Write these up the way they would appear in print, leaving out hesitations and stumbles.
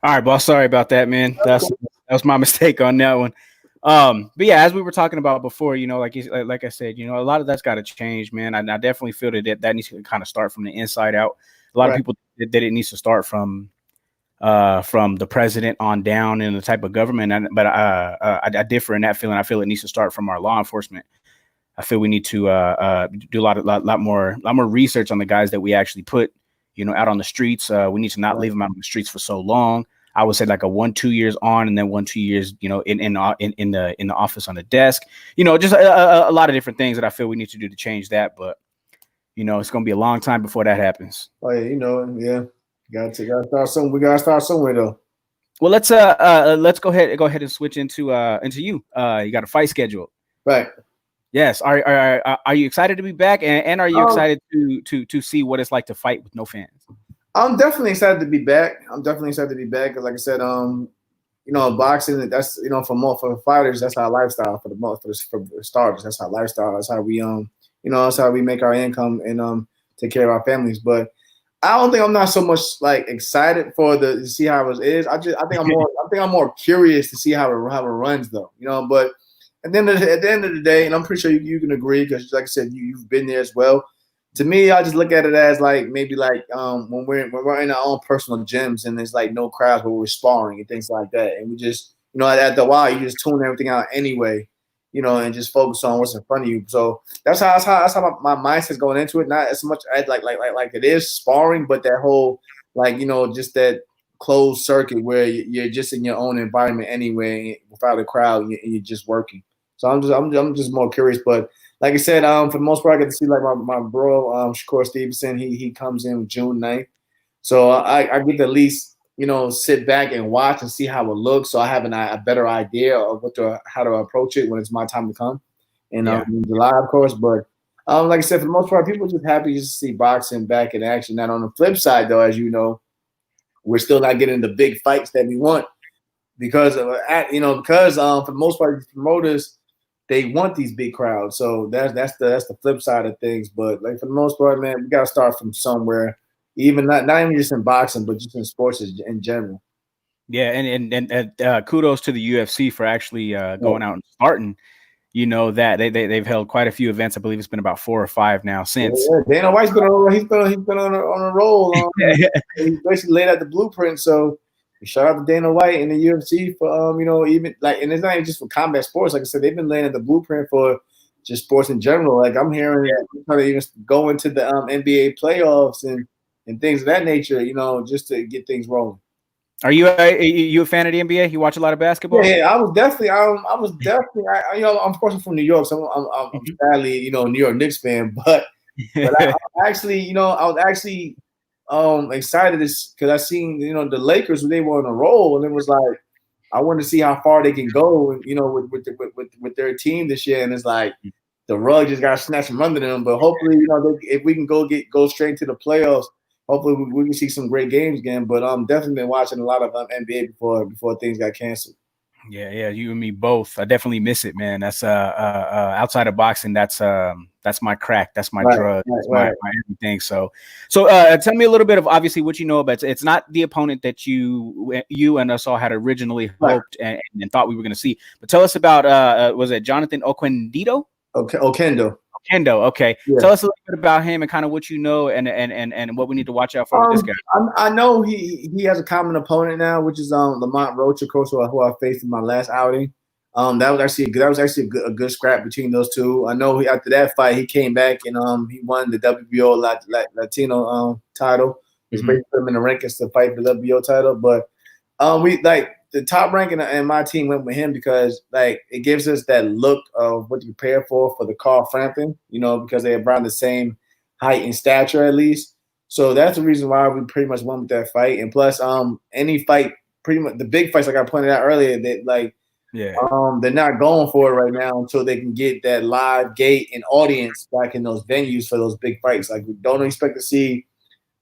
All right, boss. Sorry about that, man. That was my mistake on that one. But yeah, as we were talking about before, like I said, a lot of that's got to change, man. I definitely feel that needs to kind of start from the inside out. A lot of Right. people that it needs to start from the president on down and the type of government. But I differ in that feeling. I feel it needs to start from our law enforcement. I feel we need to do a lot more research on the guys that we actually put, out on the streets. We need to not Right. leave them out on the streets for so long. I would say like a 1-2 years on, and then 1-2 years, in the office on the desk. Just a lot of different things that I feel we need to do to change that. But it's going to be a long time before that happens. Oh yeah, yeah. Gotta start somewhere. We gotta start somewhere though. Well, let's go ahead and switch into you. You got a fight schedule. Right. Yes. Are you excited to be back? And are you Um, excited to see what it's like to fight with no fans? I'm definitely excited to be back. I'm definitely excited to be back because, like I said, boxing. That's for fighters. That's our lifestyle for the most for the starters. That's our lifestyle. That's how that's how we make our income and take care of our families. But I don't think I'm not so much like excited to see how it is. I think I'm more curious to see how it runs though. But at the end of the day, and I'm pretty sure you can agree because, like I said, you've been there as well. To me, I just look at it as like maybe like when we're in our own personal gyms and there's like no crowds where we're sparring and things like that, and we just at the while you just tune everything out anyway, and just focus on what's in front of you. So that's how my mindset's going into it. Not as much as like it is sparring, but that whole like just that closed circuit where you're just in your own environment anyway without a crowd and you're just working. So I'm just more curious, but like I said, for the most part, I get to see like my bro, Shakur Stevenson. He comes in June 9th. So I get to at least sit back and watch and see how it looks. So I have a better idea of how to approach it when it's my time to come, and Yeah. in July, of course. But like I said, for the most part, people are just happy just to see boxing back in action. Now on the flip side, though, as you know, we're still not getting the big fights that we want because for the most part, these promoters they want these big crowds. So that's the flip side of things. But like for the most part, man, we gotta start from somewhere. Even not even just in boxing, but just in sports in general. Yeah, and kudos to the UFC for actually Right. going out and starting. That they've held quite a few events. I believe it's been about 4 or 5 now since. Yeah, Dana White's been on. He's been on a roll. He's basically laid out the blueprint. So shout out to Dana White and the UFC for even like, and it's not even just for combat sports. Like I said, they've been laying out the blueprint for just sports in general. Like I'm hearing trying to even go into the NBA playoffs and things of that nature. Just to get things rolling. Are you a fan of the NBA? You watch a lot of basketball? Yeah, I was definitely. I was definitely. I'm of course I'm from New York, so I'm sadly New York Knicks fan, but I was actually excited because I seen the Lakers when they were on a roll, and it was like I wanted to see how far they can go, with their team this year, and it's like the rug just got snatched from under them. But hopefully, if we can go straight to the playoffs, hopefully we can see some great games again. But definitely been watching a lot of NBA before things got canceled. Yeah, you and me both. I definitely miss it, man. That's outside of boxing, that's my crack, that's my Right, drug, right, that's my, right. my everything. So tell me a little bit of obviously what you know about. It's not the opponent that you and us all had originally Right. hoped and thought we were going to see. But tell us about was it Jonathan Oquendito? Okay, Okendo. Kendo. Okay, Yeah. tell us a little bit about him and kind of what you know and what we need to watch out for with this guy. I know he has a common opponent now, which is Lamont Roach, of course, who I faced in my last outing. That was actually a good scrap between those two. I know after that fight he came back and he won the WBO Latino title. He's Mhm. basically put him in the rankings to fight for the WBO title, but we like the top rank and my team went with him because like it gives us that look of what to prepare for the Carl Frampton, because they're around the same height and stature at least. So that's the reason why we pretty much won with that fight. And plus, any fight, pretty much the big fights, like I pointed out earlier, that like Yeah. they're not going for it right now until they can get that live gate and audience back in those venues for those big fights. Like we don't expect to see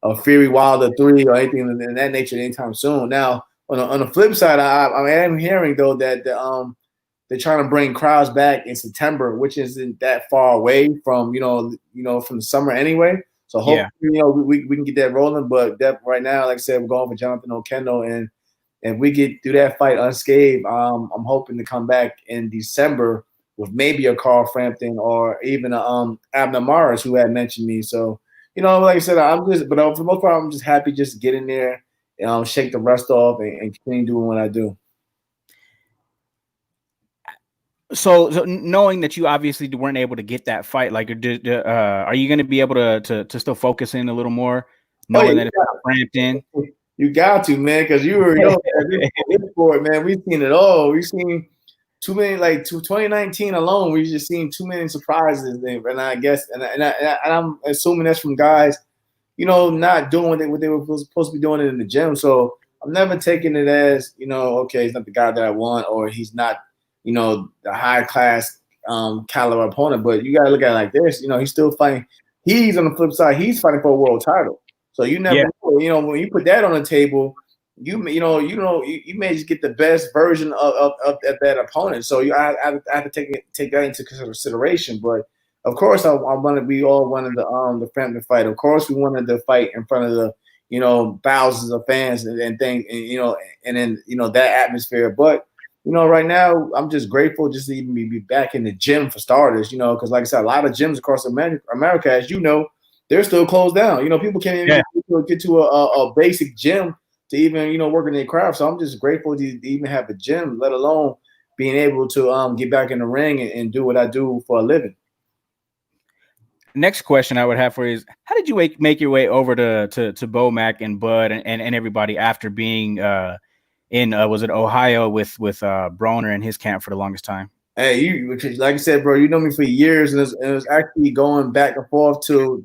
a Fury Wilder 3 or anything in that nature anytime soon. Now, on the flip side, I am hearing though that they're trying to bring crowds back in September, which isn't that far away from from the summer anyway. So Yeah. hopefully we can get that rolling. But that right now, like I said, we're going for Jonathan Okendo, and if we get through that fight unscathed, I'm hoping to come back in December with maybe a Carl Frampton or even a Abner Maris, who had mentioned me. So, like I said, but for the most part, I'm just happy just to get in there, shake the rust off, and continue doing what I do. So knowing that you obviously weren't able to get that fight, like, are you going to be able to still focus in a little more, knowing that it's Frampton? You got to, man, because this sport, man, we've seen it all. We've seen too many, like 2019 alone, we've just seen too many surprises. And I guess, and I'm assuming that's from guys, not doing what they were supposed to be doing in the gym. So I'm never taking it as, okay, he's not the guy that I want, or he's not, the high class caliber opponent. But you got to look at it like this. He's still fighting. He's on the flip side. He's fighting for a world title. So you never know. When you put that on the table, you may just get the best version of that opponent. So I have to take that into consideration. But of course, we all wanted the Frampton fight. Of course, we wanted to fight in front of the thousands of fans and things, and then that atmosphere. But right now, I'm just grateful just to even be back in the gym for starters. Because like I said, a lot of gyms across America, as you know, they're still closed down. People can't even get to a basic gym to even work in their craft. So I'm just grateful to even have a gym, let alone being able to get back in the ring and do what I do for a living. Next question I would have for you is, how did you make your way over to Bomac and Bud and everybody after being in was it Ohio with Broner and his camp for the longest time? Hey, like I said, bro, you know me for years, and it was actually going back and forth to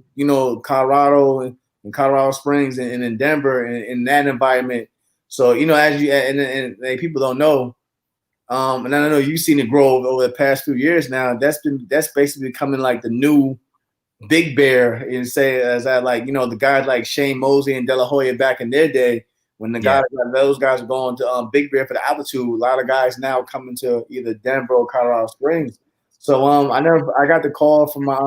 Colorado and Colorado Springs and in Denver and in that environment. So as you and people don't know, and I know you've seen it grow over the past few years now. That's basically becoming like the new Big Bear, and say as I like the guys like Shane Mosley and De La Hoya back in their day. When those guys are going to Big Bear for the altitude, a lot of guys now coming to either Denver or Colorado Springs. So I got the call from my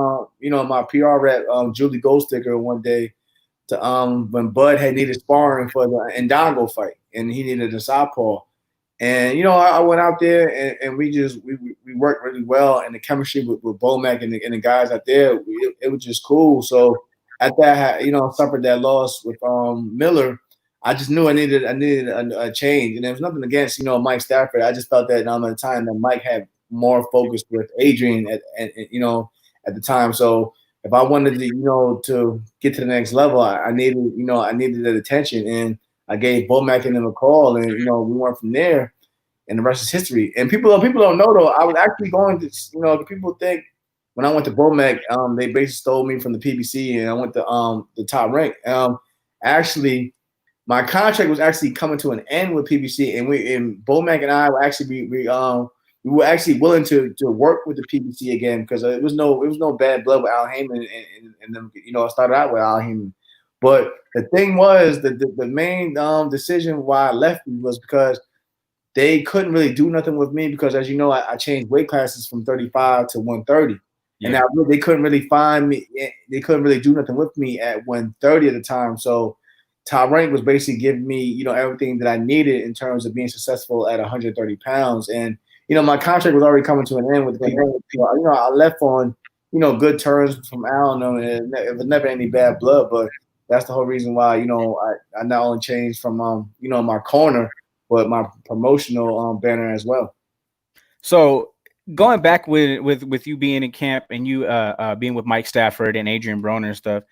my PR rep Julie Goldsticker one day to when Bud had needed sparring for the Indongo fight and he needed a southpaw. And I went out there and we worked really well, and the chemistry with Bomac and the guys out there, it was just cool. So at that, suffered that loss with Miller. I just knew I needed a change, and there was nothing against Mike Stafford. I just felt that at the time that Mike had more focus with Adrian at the time. So if I wanted to to get to the next level, I needed that attention, and I gave Bomac and him a call, and we went from there, and the rest is history. And people don't know though, I was actually going to people think when I went to Bomac, they basically stole me from the PBC, and I went to the top rank. Actually, my contract was actually coming to an end with PBC, and Bomac and I were actually we were actually willing to work with the PBC again, because it was no bad blood with Al Heyman, and them, I started out with Al Heyman. But the thing was that the main decision why I left was because they couldn't really do nothing with me, because as you know, I changed weight classes from 35 to 130. Yeah. And they couldn't really find me. They couldn't really do nothing with me at 130 at the time. So Top Rank was basically giving me, everything that I needed in terms of being successful at 130 pounds. And, my contract was already coming to an end with the people. I left on, good terms from Al, and it was never any bad blood. But that's the whole reason why, I not only changed from, my corner, but my promotional banner as well. So going back with you being in camp and you being with Mike Stafford and Adrian Broner and stuff,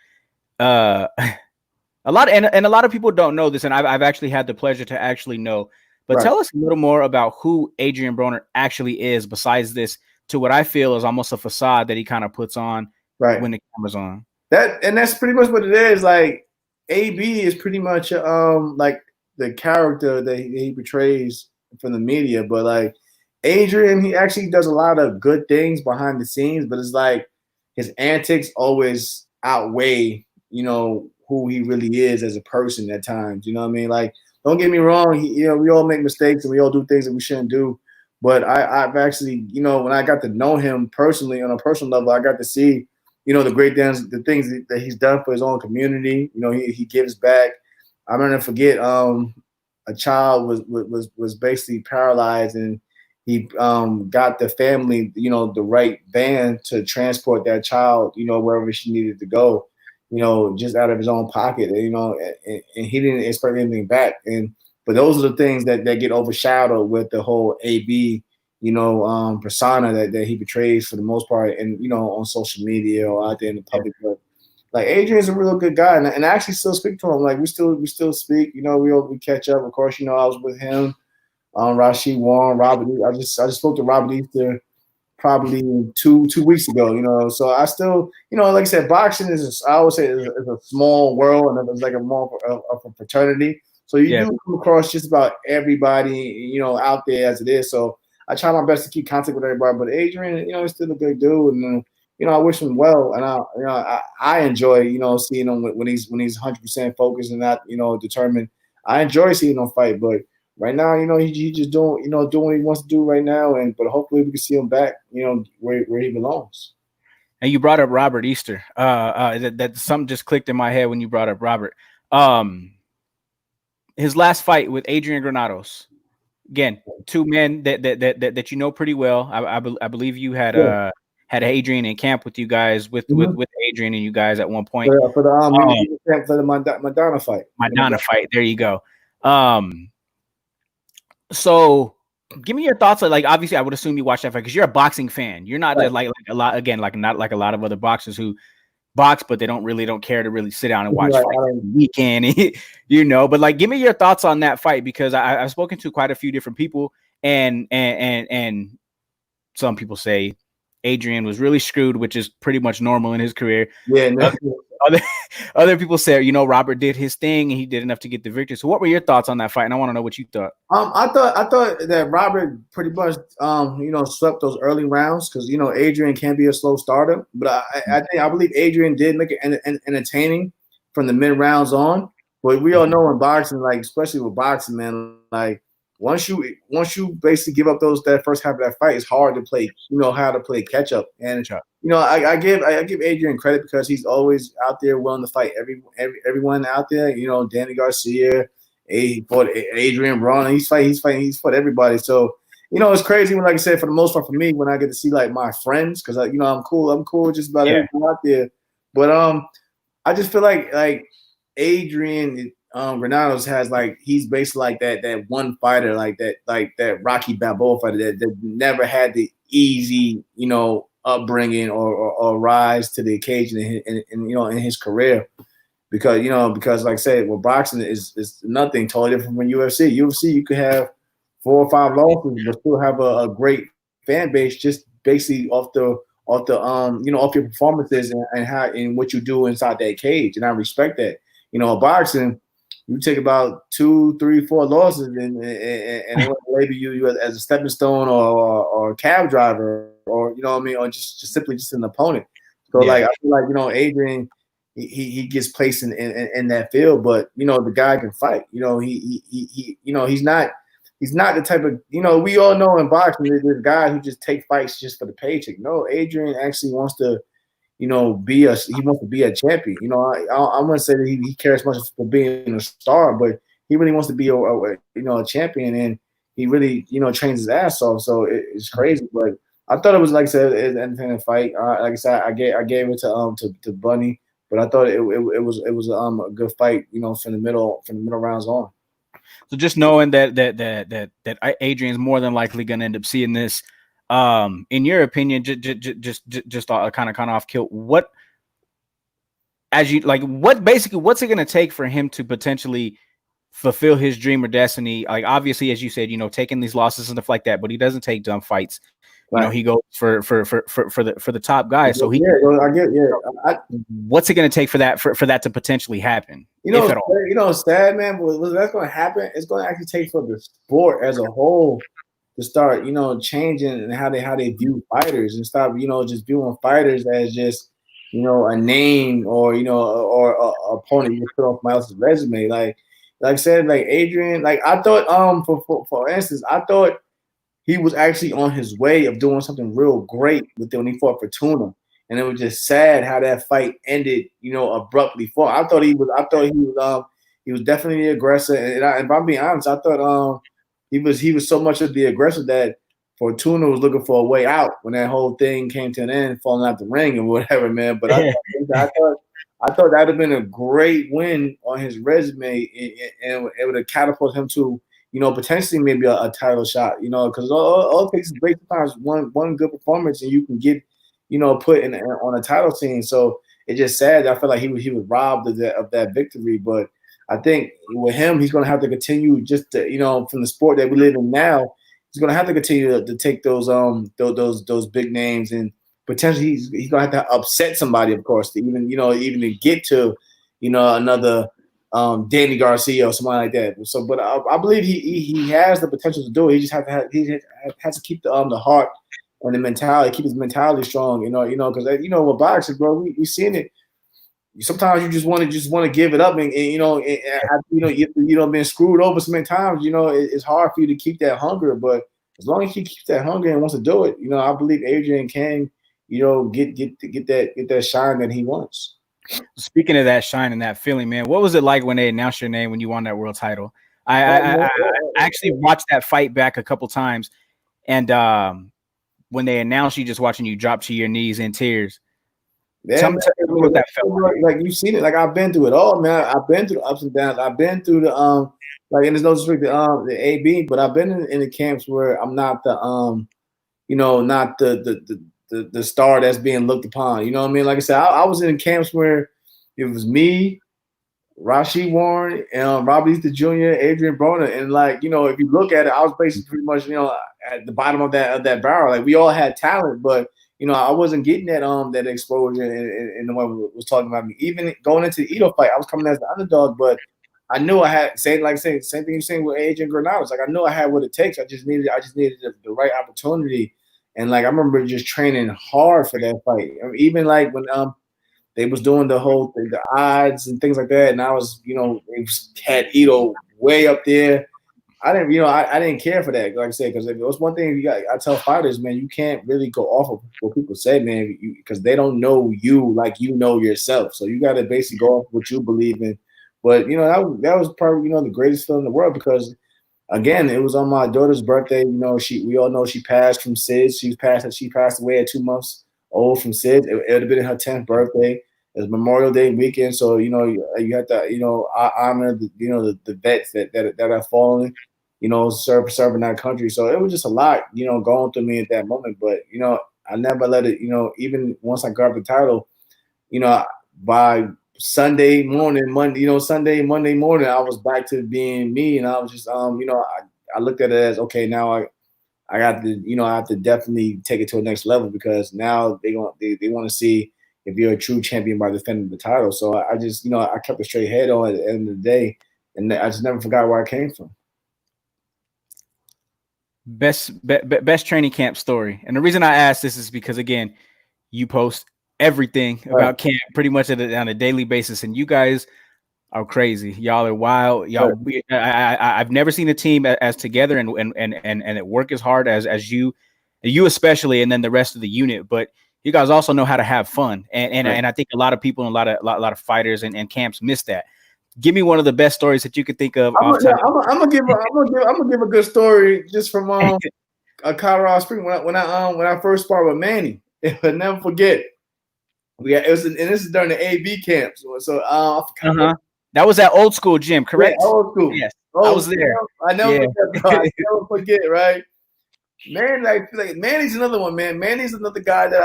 a lot of people don't know this, and I've actually had the pleasure to actually know. But right. Tell us a little more about who Adrian Broner actually is, besides this, to what I feel is almost a facade that he kind of puts on when the camera's on. That's pretty much what it is. Like, AB is pretty much like the character that he portrays from the media. But like Adrian, he actually does a lot of good things behind the scenes, but it's like his antics always outweigh, who he really is as a person at times. You know what I mean? Like, don't get me wrong, we all make mistakes and we all do things that we shouldn't do. But I've actually, when I got to know him personally on a personal level, I got to see, the great things, the things that he's done for his own community. He gives back. I'm gonna forget a a child was basically paralyzed, and he got the family, the right van to transport that child, wherever she needed to go, just out of his own pocket, and he didn't expect anything back. And but those are the things that get overshadowed with the whole AB, persona that he portrays for the most part, and on social media or out there in the public. But like Adrian's a real good guy, and I actually still speak to him. Like we still speak. We catch up. Of course, I was with him, Rashid Warren, Robert. I just spoke to Robert Easter probably 2 weeks ago. So I still, like I said, boxing I always say is a small world, and it's like a more of a fraternity. So you Yeah. do come across just about everybody, out there as it is. So I try my best to keep contact with everybody. But Adrian, is still a good dude, and I wish him well. And I enjoy, seeing him when he's 100% focused and not, determined. I enjoy seeing him fight, but right now, he just doing what he wants to do right now, but hopefully we can see him back, where he belongs. And you brought up Robert Easter. That something just clicked in my head when you brought up Robert. His last fight with Adrian Granados. Again, two men that you know pretty well. I believe you had Yeah. had Adrian in camp with you guys with Adrian and you guys at one point. For the Madonna fight. Madonna fight. There you go. So give me your thoughts. Like obviously, I would assume you watch that fight because you're a boxing fan. You're not Right. like a lot again, like not like a lot of other boxers who box, but they don't care to really sit down and watch Right, fights every weekend, But like, give me your thoughts on that fight because I've spoken to quite a few different people, and some people say Adrian was really screwed, which is pretty much normal in his career. Yeah. Other people say, Robert did his thing and he did enough to get the victory. So, what were your thoughts on that fight? And I want to know what you thought. I thought that Robert pretty much swept those early rounds because Adrian can be a slow starter, but I believe Adrian did make it entertaining from the mid rounds on. But we all know in boxing, like especially with boxing, man, like once you basically give up that first half of that fight, it's hard to play, how to play catch up. And I give Adrian credit because he's always out there willing to fight everyone out there. Danny Garcia. He fought Adrian Braun. He's fought everybody. So, it's crazy when, like I said, for the most part for me, when I get to see like my friends, because I'm cool with just about everyone out there. But I just feel like Adrian Granados has he's basically like that one fighter, like that Rocky Balboa fighter that never had the easy, upbringing or rise to the occasion in his career. Because like I said, well, boxing is nothing totally different from UFC. UFC, you could have 4 or 5 losses, but still have a great fan base just basically off your performances and how and what you do inside that cage. And I respect that. Boxing, you take about 2, 3, 4 losses and they want to label you as a stepping stone or a cab driver or or just simply just an opponent. So I feel like Adrian. He gets placed in that field, but the guy can fight. He's not the type of we all know in boxing there's a guy who just take fights just for the paycheck. No, Adrian actually wants to be a champion. I wouldn't say that he cares much for being a star, but he really wants to be a champion, and he really trains his ass off. So it's crazy, but I thought it was like I said, an entertaining fight. Like I said, I gave it to Bunny. But I thought it was a good fight, from the middle rounds on. So just knowing that Adrian's more than likely going to end up seeing this, in your opinion, just kind of off kilt, what's it going to take for him to potentially fulfill his dream or destiny? Like obviously, as you said, taking these losses and stuff like that, but he doesn't take dumb fights. Right. He goes for the top guy. So what's it going to take for that to potentially happen? If at all? Sad man. But that's going to happen. It's going to actually take for the sport as a whole to start, changing and how they view fighters and stop, just viewing fighters as just, a name or or a opponent you put off my else's resume. Like I said, like Adrian, like I thought, for instance, I thought he was actually on his way of doing something real great when he fought Fortuna, and it was just sad how that fight ended, abruptly. I thought he He was definitely the aggressor, and if I'm being honest, I thought he was so much of the aggressor that Fortuna was looking for a way out when that whole thing came to an end, falling out the ring and whatever, man. But I thought that'd have been a great win on his resume, and it would have catapulted him to, potentially maybe a title shot, because all it takes is great sometimes one good performance and you can get, put in on a title scene. So it's just sad that I feel like he was robbed of that victory. But I think with him, he's going to have to continue just to, from the sport that we live in now, he's going to have to continue to take those big names, and potentially he's going to have to upset somebody, of course, to even to get to, another Danny Garcia or somebody like that. So, but I believe he has the potential to do it. He just has to keep the heart and the mentality, keep his mentality strong. Because with boxing, bro, we seen it. Sometimes you just want to give it up, and being screwed over so many times. It's hard for you to keep that hunger. But as long as he keeps that hunger and wants to do it, I believe Adrian can, get that shine that he wants. Speaking of that shine and that feeling, man, what was it like when they announced your name when you won that world title? I actually watched that fight back a couple times, and when they announced you, just watching you drop to your knees in tears. Yeah, tell me what that felt like. You've seen it. Like, I've been through it all, man. I've been through the ups and downs. I've been through the and there's no disrespect to the AB, but I've been in the camps where I'm not the not the star that's being looked upon. You know what I mean? Like I said, I was in camps where it was me, Rashid Warren, and Robert Easter Jr., Adrian Broner, and if you look at it, I was basically pretty much at the bottom of that barrel. Like, we all had talent, but I wasn't getting that exposure in the way we was talking about me. Even going into the Ito fight, I was coming as the underdog, but I knew I had same thing you're saying with Adrian Granados. Like, I knew I had what it takes. I just needed the right opportunity. And I remember just training hard for that fight. I mean, even when they was doing the whole thing, the odds and things like that, and I was had Ito way up there. I didn't, I didn't care for that, like I said, because if it was one thing I tell fighters, man, you can't really go off of what people say, man, because they don't know you like you know yourself. So you got to basically go off what you believe in. But that was probably the greatest feeling in the world, because again, it was on my daughter's birthday. We all know she passed from SIDS. She passed away at 2 months old from SIDS. It would have been her 10th birthday. It was Memorial Day weekend, so you have to honor the vets that are fallen, serving that country. So it was just a lot, going through me at that moment. But I never let it, even once I grabbed the title, by Sunday, Monday morning, I was back to being me, and I was just I looked at it as, okay, now I got to I have to definitely take it to a next level, because now they want to see if you're a true champion by defending the title. So I just, I kept a straight head on at the end of the day, and I just never forgot where I came from. Best training camp story. And the reason I ask this is because, again, you post everything about camp pretty much on a daily basis, and you guys are crazy. Y'all are wild. Y'all, I've never seen a team as together and it work as hard as you especially, and then the rest of the unit. But you guys also know how to have fun, and I think a lot of people and a lot of fighters and camps miss that. Give me one of the best stories that you could think of. I'm gonna give a good story just from Colorado Springs when I first sparred with Manny. I'll never forget. This is during the AB camps. So that was that old school gym, correct? Yeah, old school. Yes, I was there. I never forget, right? Man, Manny's another one, man. Manny's another guy that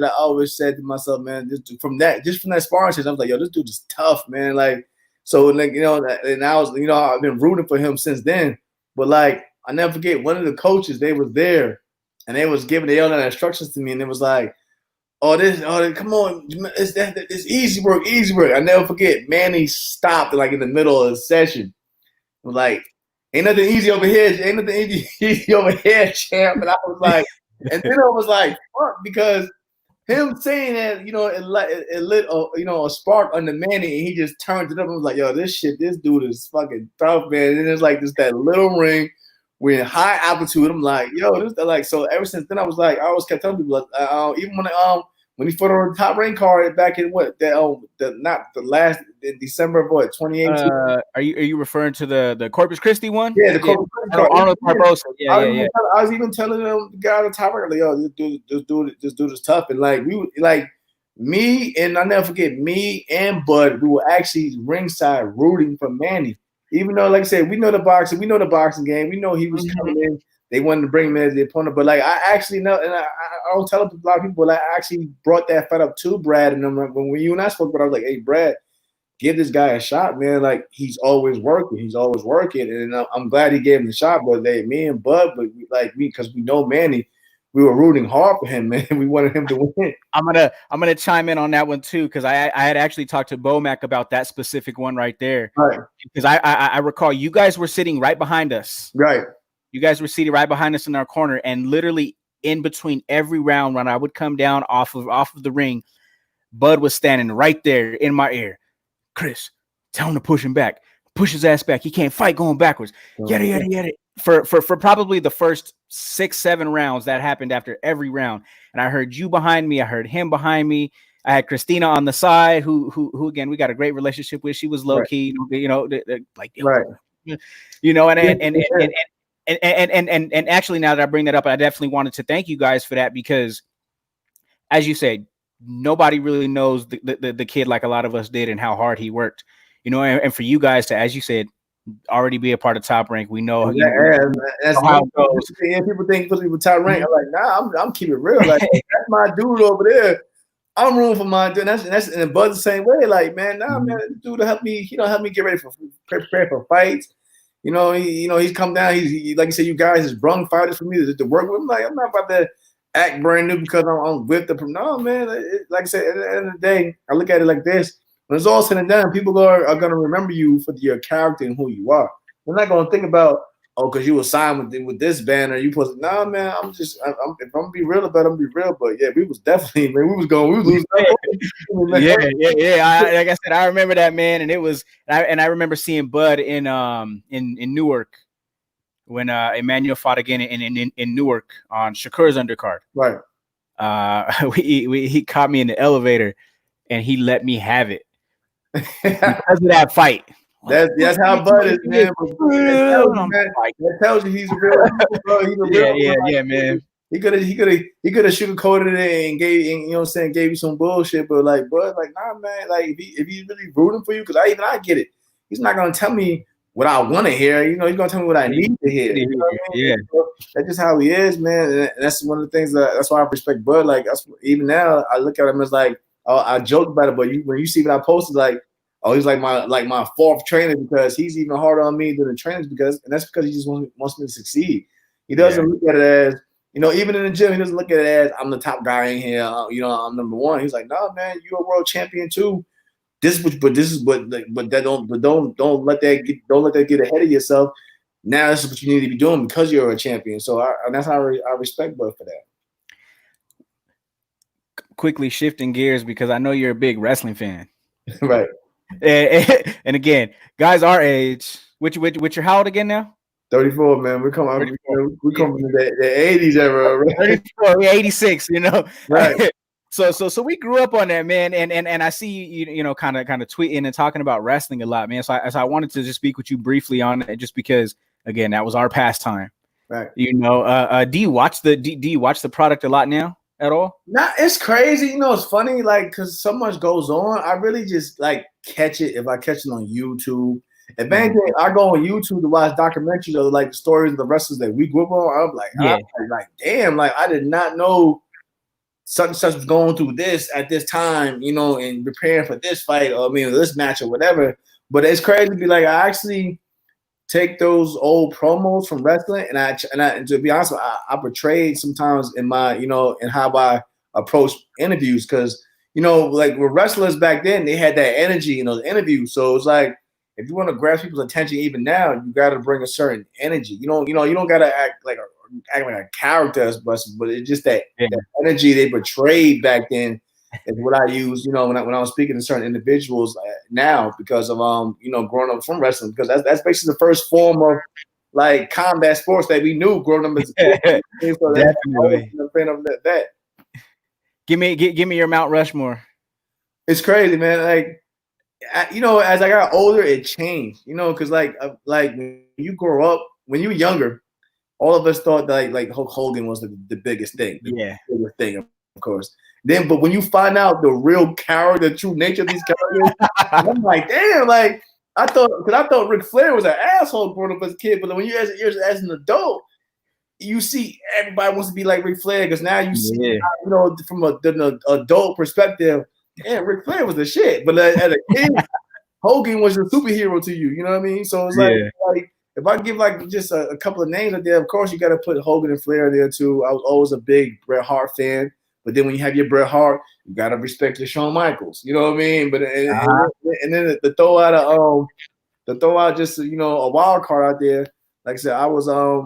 I always said to myself, man, just from that sparring session, I was like, yo, this dude is tough, man. And I was, I've been rooting for him since then. But I never forget, one of the coaches, they was there, and they was giving the instructions to me, and it was like, come on, it's easy work. I never forget, Manny stopped in the middle of the session. I was like, ain't nothing easy over here. Ain't nothing easy over here, champ. And I was like, and then I was like, fuck, because him saying that, it lit a spark under Manny, and he just turned it up and was like, yo, this dude is fucking tough, man. And it's just that little ring. We're in high altitude. I'm like, yo, so ever since then I was like, I always kept telling people, even when he fought on the Top Rank card back in what not the last in December of what 2018. Are you referring to the Corpus Christi one? Yeah, the Yeah, Corpus Christi card. Arnold Barbosa. Yeah. I was even telling them the guy on the Top Rank, like, yo, this dude is tough, and like we like me and I'll never forget me and Bud. We were actually ringside rooting for Manny, even though, like I said, we know the boxing game. We know he was coming in. They wanted to bring him in as the opponent, but like I actually know, and I don't tell a lot of people. Like, I actually brought that fight up to Brad, and then when you and I spoke, but I was like, "Hey, Brad, give this guy a shot, man. Like, he's always working, and I'm glad he gave him the shot." But me and Bud, but because we know Manny, we were rooting hard for him, man. We wanted him to win. I'm gonna chime in on that one too, because I had actually talked to Bomac about that specific one right there, right? Because I recall you guys were sitting right behind us, right? You guys were seated right behind us in our corner, and literally in between every round, when I would come down off of the ring, Bud was standing right there in my ear. Chris, tell him to push him back. Push his ass back. He can't fight going backwards. Yada. For probably the first 6-7 rounds, that happened after every round. And I heard you behind me. I heard him behind me. I had Christina on the side, who again, we got a great relationship with. She was low key, like, right. And actually, now that I bring that up, I definitely wanted to thank you guys for that, because, as you said, nobody really knows the kid like a lot of us did, and how hard he worked, and for you guys to, as you said, already be a part of Top Rank. We know, that's how it goes. And people think people Top Rank. I'm like, nah, I'm keeping it real. Like, that's my dude over there. I'm rooting for my dude. And Bud's the same way. Like, man, man, dude help me. Help me get ready prepare for fights. He's come down. He's like you said, you guys is brung fighters for me to work with. I'm not about to act brand new because I'm with the. No, man. Like I said, at the end of the day, I look at it like this. When it's all said and done, people are going to remember you for your character and who you are. They're not going to think about, because you were signed with this band, or you supposed to. Nah, man. If I'm gonna be real about it, I'm gonna be real. But yeah, we was definitely, man. We was losing. Yeah. Like I said, I remember that, man, and it was. And I remember seeing Bud in Newark when Emmanuel fought again in Newark on Shakur's undercard. Right. He caught me in the elevator, and he let me have it because of that fight. That's how Bud is, man. That tells you he's a real. Yeah, man. He could have sugarcoated it and gave you some bullshit, but like Bud, like, nah, man. Like, if he's really rooting for you, because I get it. He's not gonna tell me what I want to hear. He's gonna tell me what I need to hear. You know what I mean? Yeah, so that's just how he is, man. And that's one of the things that's why I respect Bud. Like, even now I look at him as like, I joke about it, but when you see what I posted, like, oh, he's like my fourth trainer, because he's even harder on me than the trainers, and that's because he just wants me to succeed. He doesn't look at it as, even in the gym, he doesn't look at it as I'm the top guy in here. I'm number one. He's like, no, man, you're a world champion too. Don't let that get ahead of yourself. Now this is what you need to be doing because you're a champion. So that's how I respect Bud for that. Quickly shifting gears, because I know you're a big wrestling fan, right? And again, guys our age, which you're how old again now? 34, man. We come from the 80s era, right? 34, 86, right? So we grew up on that, man, and I see you kind of tweeting and talking about wrestling a lot, man. So I wanted to just speak with you briefly on it, just because, again, that was our pastime, right? Do you watch the product a lot now at all? Nah, it's crazy. It's funny, like, because so much goes on. I really just like catch it if I catch it on YouTube. If anything, I go on YouTube to watch documentaries of like the stories of the wrestlers that we grew up on. I'm like, damn, like I did not know such and such was going through this at this time, and preparing for this fight, or this match or whatever. But it's crazy to be like, I actually take those old promos from wrestling, and to be honest, I portrayed sometimes in my, in how I approach interviews, because like with wrestlers back then, they had that energy in those interviews. So it's like, if you want to grasp people's attention, even now, you got to bring a certain energy. You don't got to act like a character, but it's just that energy they portrayed back then is what I use. When I was speaking to certain individuals now, because of growing up from wrestling, because that's basically the first form of like combat sports that we knew growing up as a kid. So definitely. I'm a fan of that. Give me your Mount Rushmore. It's crazy, man. Like, as I got older, it changed. Because like when you grow up, when you were younger, all of us thought that like Hulk Hogan was the biggest thing, the Yeah. biggest thing, of course. Then, but when you find out the real character, the true nature of these characters, I'm like, damn, like I thought Ric Flair was an asshole growing up as a kid, but when as an adult, you see everybody wants to be like Ric Flair because now you see, Yeah. from the adult perspective, damn, Ric Flair was the shit. But as a kid, Hogan was your superhero to you. You know what I mean? So it's like if I give like just a couple of names out there, of course you got to put Hogan and Flair there too. I was always a big Bret Hart fan, but then when you have your Bret Hart, you got to respect your Shawn Michaels. You know what I mean? But and then to throw out just a wild card out there. Like I said, I was a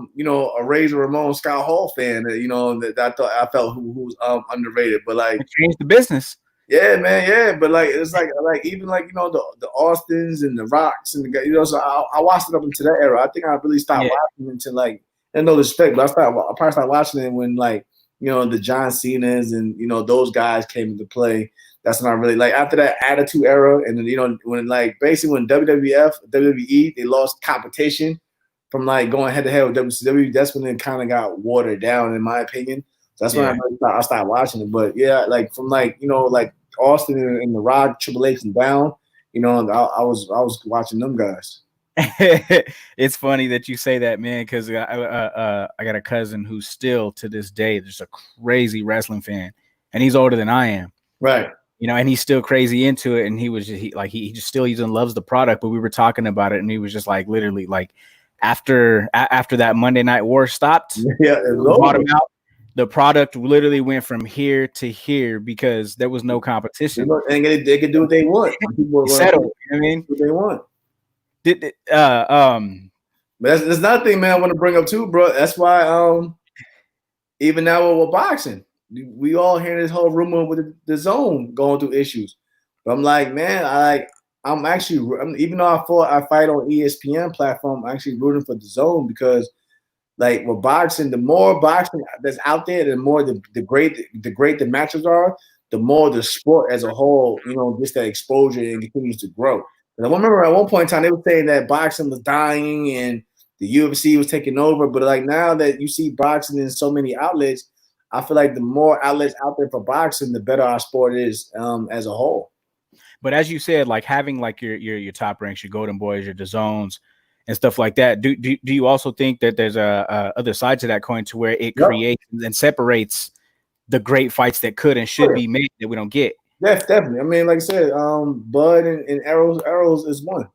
Razor Ramon Scott Hall fan. That I thought I felt who was underrated, but like it changed the business. Yeah, man, yeah, but like it's like even like the Austins and the Rocks and so I watched it up into that era. I think I really stopped watching until like, and no disrespect, but I probably started watching it when like the John Cena's and those guys came into play. That's when I really like after that Attitude Era, and then when like basically when WWE they lost competition from like going head to head with WCW. That's when it kind of got watered down, in my opinion. So that's when I started watching it. But yeah, like from like like Austin and The Rock, Triple H and down, I was watching them guys. It's funny that you say that, man, because I got a cousin who's still to this day just a crazy wrestling fan, and he's older than I am. Right. And he's still crazy into it, and he just still even loves the product. But we were talking about it, and he was just like literally like after that Monday Night War stopped, brought him out. The product literally went from here to here because there was no competition. And they could do what they want. People settle. I mean, what they want. But that's another thing, man. I want to bring up too, bro. That's why even now with boxing, we all hear this whole rumor with the zone going through issues. But I'm like, man, I'm even though I fight on ESPN platform, I'm actually rooting for the zone because. Like with boxing, the more boxing that's out there, the more the great the matches are, the more the sport as a whole, gets that exposure and continues to grow. And I remember at one point in time they were saying that boxing was dying and the UFC was taking over, but like now that you see boxing in so many outlets, I feel like the more outlets out there for boxing, the better our sport is as a whole. But as you said, like having like your top ranks, your Golden Boys, your DAZNs, and stuff like that. Do you also think that there's a other side to that coin to where it creates and separates the great fights that could and should be made that we don't get? Definitely. I mean, like I said, Bud and Arrows is one.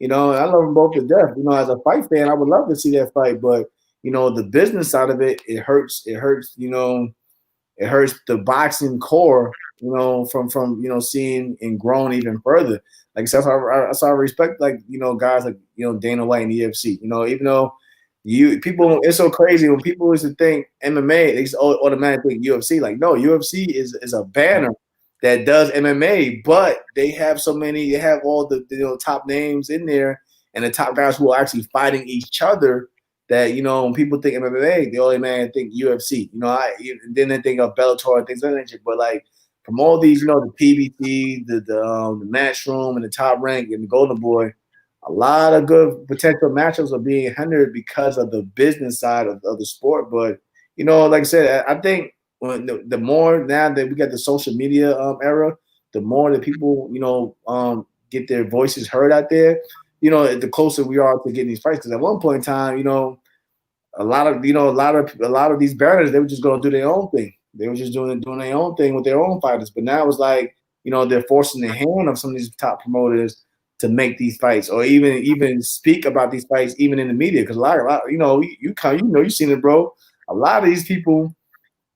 I love them both to death. As a fight fan, I would love to see that fight, but the business side of it, it hurts. It hurts. It hurts the boxing core. From seeing and growing even further. Like I said, I respect like guys like Dana White and the UFC. Even though people, it's so crazy when people used to think MMA, they just automatically think UFC. Like no, UFC is a banner that does MMA, but they have they have all the top names in there and the top guys who are actually fighting each other. That when people think MMA, the only man think UFC. Then they think of Bellator and things like that. But like from all these, the PBC, the Matchroom, and the Top Rank, and the Golden Boy, a lot of good potential matchups are being hindered because of the business side of the sport. But like I said, I think when the more now that we got the social media era, the more that people get their voices heard out there, the closer we are to getting these fights. Because at one point in time, a lot of these banners, they were just going to do their own thing. They were just doing their own thing with their own fighters. But now it's like, they're forcing the hand of some of these top promoters to make these fights or even speak about these fights, even in the media. Because a lot, you've seen it, bro. A lot of these people,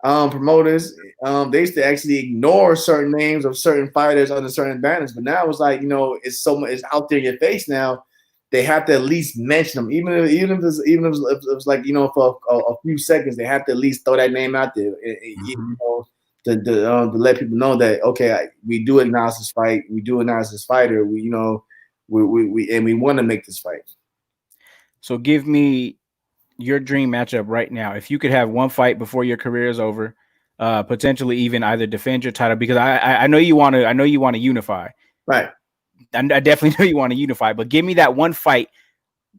promoters, they used to actually ignore certain names of certain fighters under certain banners. But now it's like, it's out there in your face now. They have to at least mention them, even if it was like for a few seconds, they have to at least throw that name out there, to let people know that okay, we do acknowledge this fight, we do acknowledge this fighter, we want to make this fight. So give me your dream matchup right now. If you could have one fight before your career is over, potentially even either defend your title, because I know you want to unify. Right. I definitely know you want to unify, but give me that one fight,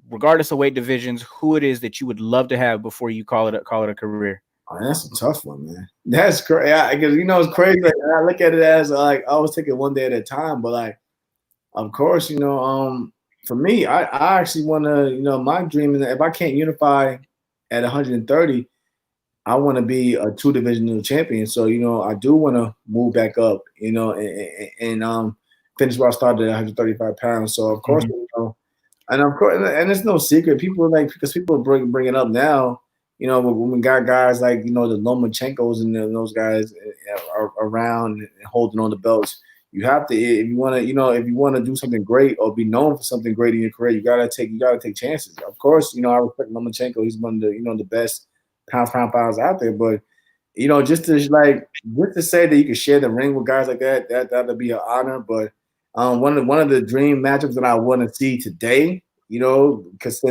regardless of weight divisions, who it is that you would love to have before you call it a career. Oh, that's a tough one, man. That's crazy. Because it's crazy. Like, I look at it as like I always take it one day at a time. But like, of course, for me, I actually want to, my dream is that if I can't unify at 130, I want to be a 2 divisional champion. So I do want to move back up, and finish where I started at 135 pounds. So of course, and of course, and it's no secret. People because people bring it up now. When we got guys like the Lomachenkos and those guys are around and holding on the belts. You have to, if you want to do something great or be known for something great in your career, you gotta take chances. Of course, I respect Lomachenko. He's one of the best pound fighters out there. But just to say that you can share the ring with guys like that'd be an honor. But one of the dream matchups that I want to see today, because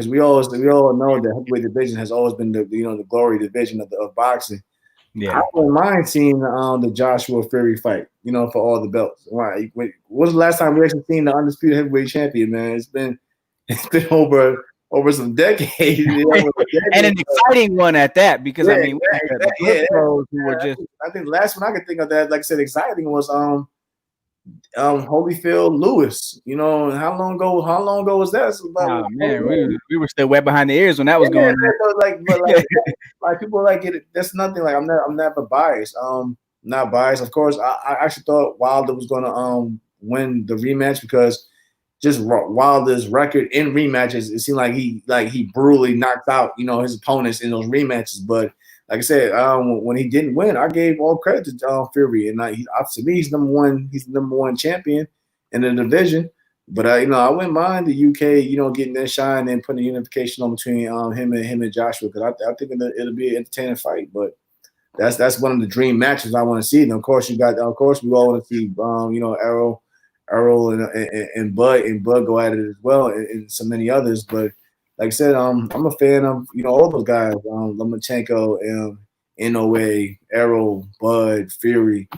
we all know the heavyweight division has always been the glory division of boxing. Yeah, I wouldn't mind seeing the Joshua Fury fight, for all the belts. Right? When was the last time we actually seen the undisputed heavyweight champion? Man, it's been over some decades, and an exciting one at that. Because I mean, who were just. I think the last one I could think of that, like I said, exciting was Holyfield Lewis. How long ago was that? Man, we were still wet behind the ears when that was going on. Like people like it. That's nothing. Like I'm never biased. Not biased. Of course, I actually thought Wilder was gonna win the rematch because just Wilder's record in rematches, it seemed like he brutally knocked out his opponents in those rematches. But like I said, when he didn't win, I gave all credit to Fury, and to me, he's number one. He's the number one champion in the division. But I wouldn't mind the UK, getting their shine and putting a unification on between him and Joshua, because I think it'll be an entertaining fight. But that's one of the dream matches I want to see. And of course, we all want to see Errol and Bud go at it as well, and so many others. But like I said, I'm a fan of all those guys, Lomachenko, NOA, Errol, Bud, Fury,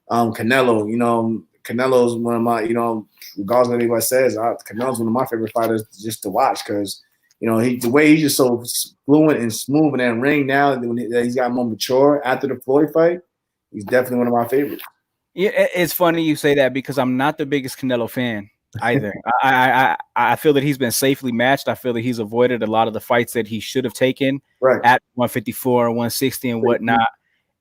Canelo. Canelo's one of my, regardless of what anybody says, Canelo's one of my favorite fighters just to watch because, the way he's just so fluent and smooth in that ring now that he's got more mature after the Floyd fight, he's definitely one of my favorites. Yeah, it's funny you say that because I'm not the biggest Canelo fan either. I feel that he's been safely matched. I feel that he's avoided a lot of the fights that he should have taken at 154, 160, and whatnot.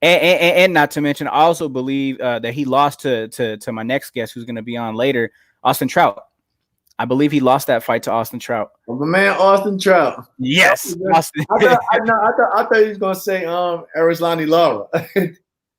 And not to mention, I also believe that he lost to my next guest, who's going to be on later, Austin Trout. I believe he lost that fight to Austin Trout. Well, the man Austin Trout. Yes, Austin. I thought he was going to say Arislani Lara.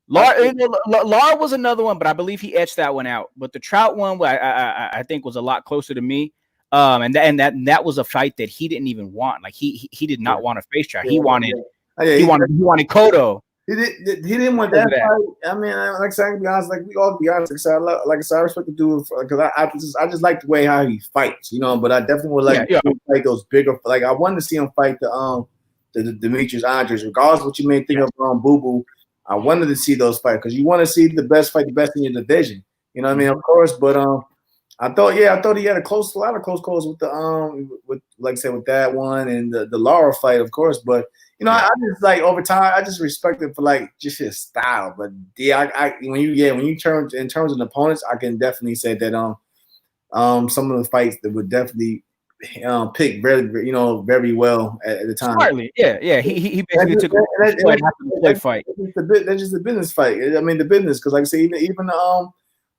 Lara was another one, but I believe he etched that one out. But the Trout one, I think, was a lot closer to me. And that was a fight that he didn't even want. Like he did not want a face track. He wanted Cotto. He didn't want that fight. I mean, like I said, to be honest, like we all be honest. Like I said, I respect the dude because I just like the way how he fights, But I definitely would like to fight those bigger. Like I wanted to see him fight the Demetrius Andres, regardless of what you may think of Boo Boo. I wanted to see those fights because you want to see the best fight the best in your division. You know what I mean? Of course, but I thought he had a lot of close calls with with like I said, with that one and the Lara fight, of course. But I just like over time, I just respect him for like just his style. But when you turn in terms of opponents, I can definitely say that some of the fights that would definitely pick very well at the time. Smartly, yeah. He basically took a fight. That's just a business fight. I mean, the business because like I say, even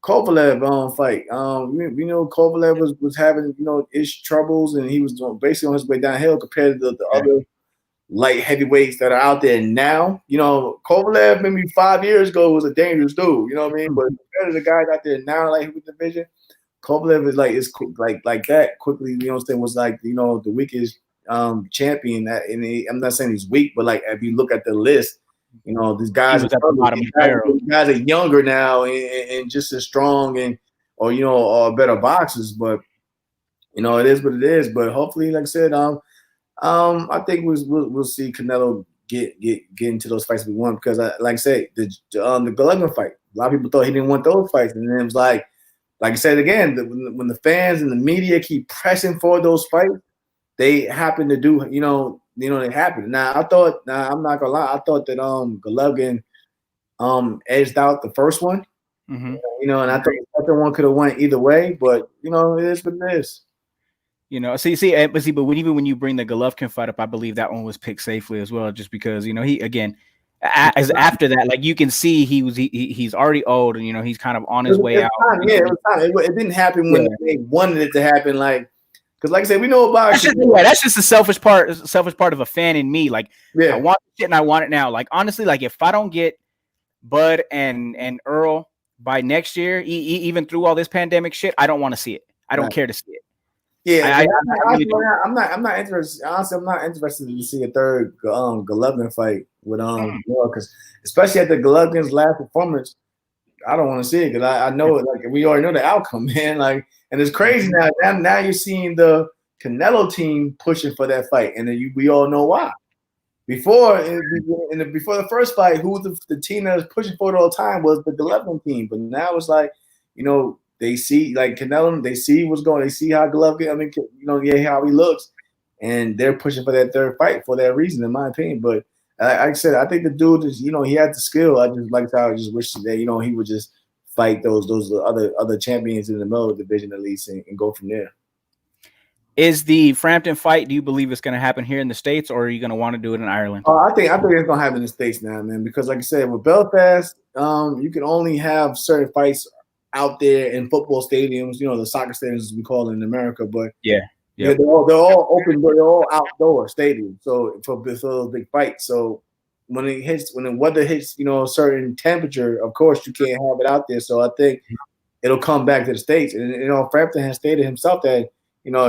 Kovalev fight. Kovalev was having ish troubles, and he was basically on his way downhill compared to the other light heavyweights that are out there now. Kovalev maybe 5 years ago was a dangerous dude. You know what I mean? But compared to the guys out there now, like with division, Kovalev is like that quickly. Was like the weakest champion. I'm not saying he's weak, but like if you look at the list, these guys guys are younger now and just as strong or better boxers. But it is what it is. But hopefully, like I said, I think we'll see Canelo get into those fights we want because, like I said, the Golovkin fight. A lot of people thought he didn't want those fights, and then it was like I said again, when the fans and the media keep pressing for those fights, they happen to do. They happen. Now I'm not gonna lie. I thought that Golovkin edged out the first one. Mm-hmm. And I think the second one could have went either way, but it is what it is. But when you bring the Golovkin fight up, I believe that one was picked safely as well, just because he again, as after that, like you can see he's already old, and he's kind of on his way out. Yeah, it was time. It didn't happen when they wanted it to happen, because like I said, we know boxing. That's just the selfish part of a fan in me. Like, I want shit and I want it now. Like, honestly, like if I don't get Bud and Earl by next year, even through all this pandemic shit, I don't want to see it. I don't care to see it. Yeah, I'm not interested. Honestly, I'm not interested to see a third Golovkin fight with because especially at the Golovkin's last performance, I don't want to see it because I know it. Like we already know the outcome, man. Like, and it's crazy now. Now you're seeing the Canelo team pushing for that fight, and then we all know why. Before the first fight, who the team that was pushing for it all the time was the Golovkin team, but now it's like, they see like Canelo, they see what's going, they see how Golovkin, how he looks, and they're pushing for that third fight for that reason, in my opinion. But like I said, I think the dude is, he had the skill. I just wish that he would just fight those other champions in the middle division at least and go from there. Is the Frampton fight, do you believe it's going to happen here in the States, or are you going to want to do it in Ireland? I think it's going to happen in the States now, man, because like I said, with Belfast, you can only have certain fights out there in football stadiums, the soccer stadiums as we call it in America, but they're all open, but they're all outdoor stadiums. So for those big fights, so when the weather hits, a certain temperature, of course you can't have it out there. So I think it'll come back to the States, and Frampton has stated himself that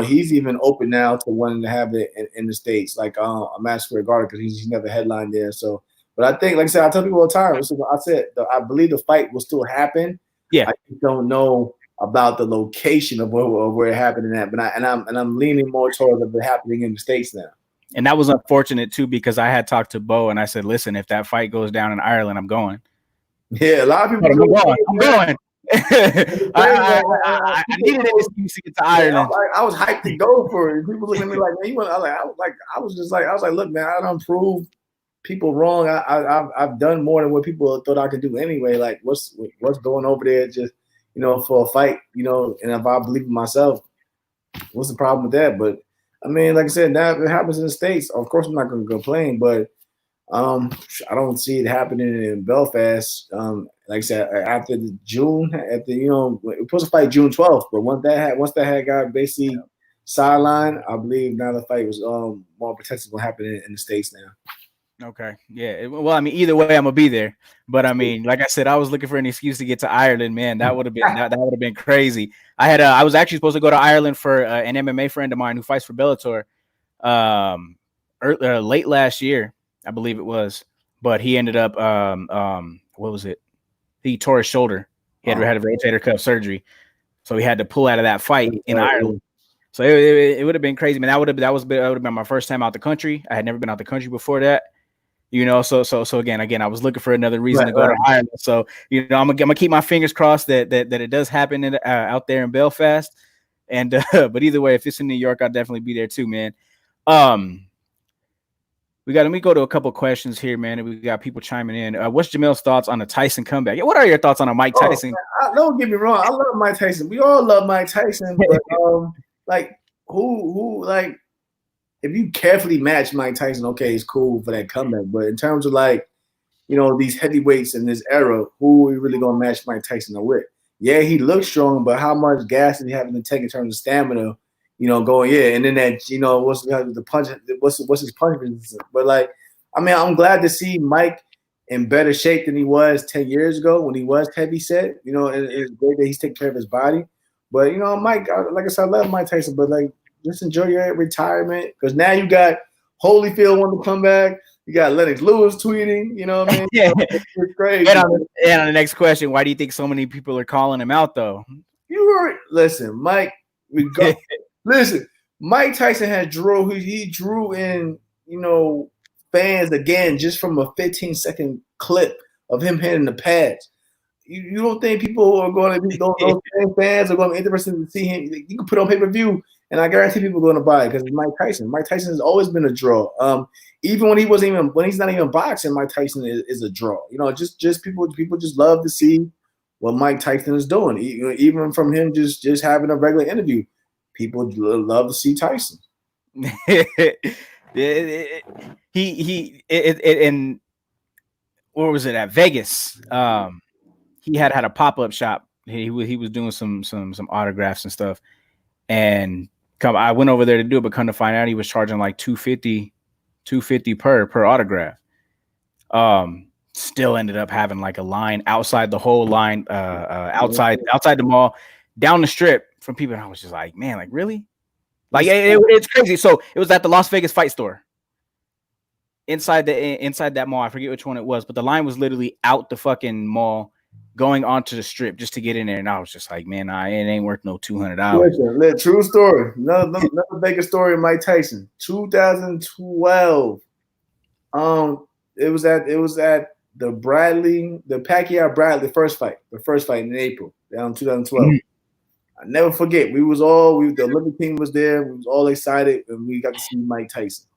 he's even open now to wanting to have it in the States, like a Madison Square Garden, because he's never headlined there. So, but I think, like I said, I tell people all the time. I believe the fight will still happen. Yeah, I just don't know about the location of where it happened at, but I'm leaning more towards it happening in the States now. And that was unfortunate too, because I had talked to Bo and I said, "Listen, if that fight goes down in Ireland, I'm going." Yeah, a lot of people. I'm going. I needed an excuse to get to Ireland. I was hyped to go for it. People looking at me like, man, you want? I was like, look, man, I don't prove people wrong. I've done more than what people thought I could do anyway. Like, what's going over there just for a fight, and if I believe in myself, what's the problem with that? But I mean, like I said, that it happens in the States. Of course, I'm not going to complain, but I don't see it happening in Belfast. Like I said, after June, we're supposed to fight June 12th, but once that had got basically sidelined, I believe now the fight was more potentially going to happen in the States now. Okay, yeah. Well, I mean, either way, I'm gonna be there. But I mean, like I said, I was looking for an excuse to get to Ireland. Man, that would have been that would have been crazy. I was actually supposed to go to Ireland for an MMA friend of mine who fights for Bellator, late last year, I believe it was. But he ended up, what was it? He tore his shoulder. He had a rotator cuff surgery, so he had to pull out of that fight in Ireland. So it would have been crazy, man. That would have been my first time out the country. I had never been out the country before that. So again, I was looking for another reason to go to Ireland. So, I'm gonna keep my fingers crossed that it does happen out there in Belfast. And but either way, if it's in New York, I'll definitely be there too, man. Let me go to a couple questions here, man. And we got people chiming in. What's Jamel's thoughts on the Tyson comeback? Yeah, what are your thoughts on a Mike Tyson? Don't get me wrong, I love Mike Tyson. We all love Mike Tyson, but like who like. If you carefully match Mike Tyson, okay, it's cool for that comeback. But in terms of these heavyweights in this era, who are we really gonna match Mike Tyson with? Yeah, he looks strong, but how much gas did he have to take in terms of stamina? Going and then that what's the punch? What's his punch? But I'm glad to see Mike in better shape than he was 10 years ago when he was heavy set. It's great that he's taking care of his body. But Mike, like I said, I love Mike Tyson, but just enjoy your retirement because now you got Holyfield wanting to come back. You got Lennox Lewis tweeting. You know what I mean? Yeah, it's crazy. And on the next question, why do you think so many people are calling him out though? Listen, Mike. Listen, Mike Tyson had drew. He drew in fans again just from a 15-second clip of him hitting the pads. You don't think people are going to be those same fans are going to be interested to see him? You can put on pay-per-view, and I guarantee people are going to buy it because it's Mike Tyson. Mike Tyson has always been a draw. Even when he's not even boxing, Mike Tyson is a draw. You know, just people just love to see what Mike Tyson is doing. Even from him just having a regular interview, people love to see Tyson. And where was it at Vegas? He had a pop-up shop. He was doing some autographs and stuff. And I went over there to do it, but come to find out he was charging like $250 per autograph. Still ended up having like a line outside the whole line, outside the mall, down the strip from people. And I was just like, man, like really? Like it's crazy. So it was at the Las Vegas Fight Store. Inside that mall, I forget which one it was, but the line was literally out the fucking mall, going onto the strip just to get in there. And I was just like, man, it ain't worth no $200. True story. Another Vegas story of Mike Tyson. 2012. It was at the Pacquiao Bradley first fight in April, down 2012. Mm-hmm. I never forget. The Olympic team was there. We was all excited, and we got to see Mike Tyson.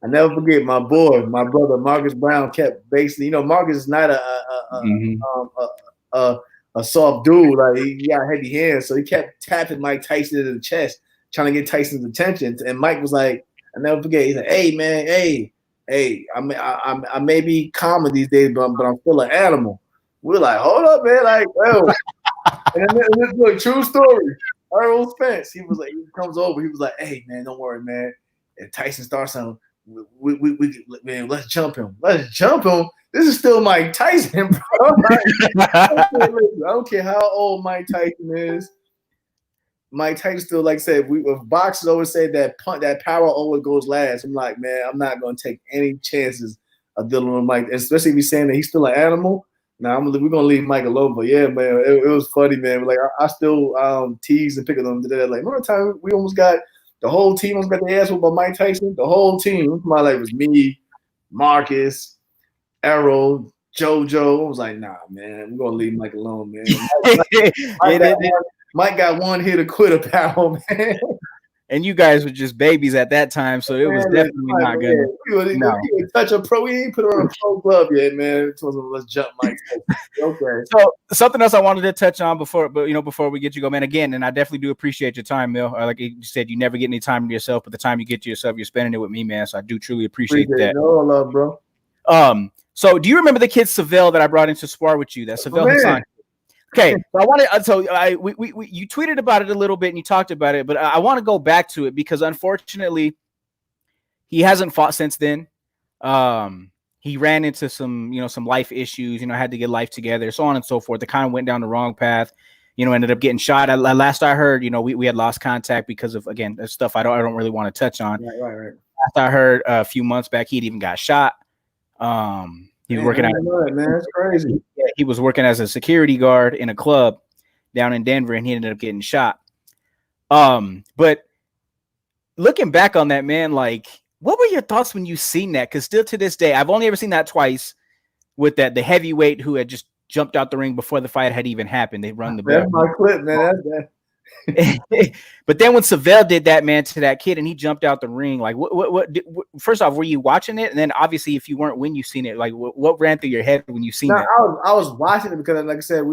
I never forget my brother Marcus Brown kept basically. Marcus is not a soft dude. Like he got heavy hands, so he kept tapping Mike Tyson in the chest, trying to get Tyson's attention. And Mike was like, I never forget. He's like, "Hey man, hey, I may be common these days, but I'm still an animal." We're like, "Hold up, man!" Like, oh. And then this is a true story. Earl Spence, he comes over. He was like, "Hey man, don't worry, man. If Tyson starts something, man, let's jump him. Let's jump him. This is still Mike Tyson, bro. I don't care how old Mike Tyson is. Mike Tyson still, like I said, boxers always say that power always goes last. I'm like, man, I'm not going to take any chances of dealing with Mike, especially if he's saying that he's still an animal. Now we're going to leave Mike alone. But yeah, man, it was funny, man. Like I still tease and pick on them today. Like, remember the time we almost got the whole team almost got their ass whooped by Mike Tyson? The whole team. My life was me, Marcus, Errol, JoJo. I was like, nah, man, we're gonna leave Mike alone, man. Mike got one hit of quitter power, man. And you guys were just babies at that time, so it was definitely not good. We didn't touch a pro. We ain't put on a pro glove yet, man. Let's jump Mike Tyson. Okay. So something else I wanted to touch on before we get you go, man. Again, and I definitely do appreciate your time, Mill. Like you said, you never get any time to yourself, but the time you get to yourself, you're spending it with me, man. So I do truly appreciate that. No love, bro. So do you remember the kid Seville that I brought in to spar with you? That Seville Hassan. Okay, so you tweeted about it a little bit and you talked about it, but I want to go back to it because unfortunately he hasn't fought since then. He ran into some life issues, had to get life together, so on and so forth. It kind of went down the wrong path, ended up getting shot. Last I heard, we had lost contact because of, again, stuff I don't really want to touch on. Right. Last I heard a few months back, he'd even got shot. He was working that's crazy. Yeah, he was working as a security guard in a club down in Denver, and he ended up getting shot. But looking back on that, man, like, what were your thoughts when you seen that? Because still to this day, I've only ever seen that twice with the heavyweight who had just jumped out the ring before the fight had even happened. They run the bell. That's my clip, man. That's But then when Seville did that, man, to that kid, and he jumped out the ring, like what first off, were you watching it? And then obviously, if you weren't, when you seen it, like what ran through your head when you seen that? I was watching it because, like I said,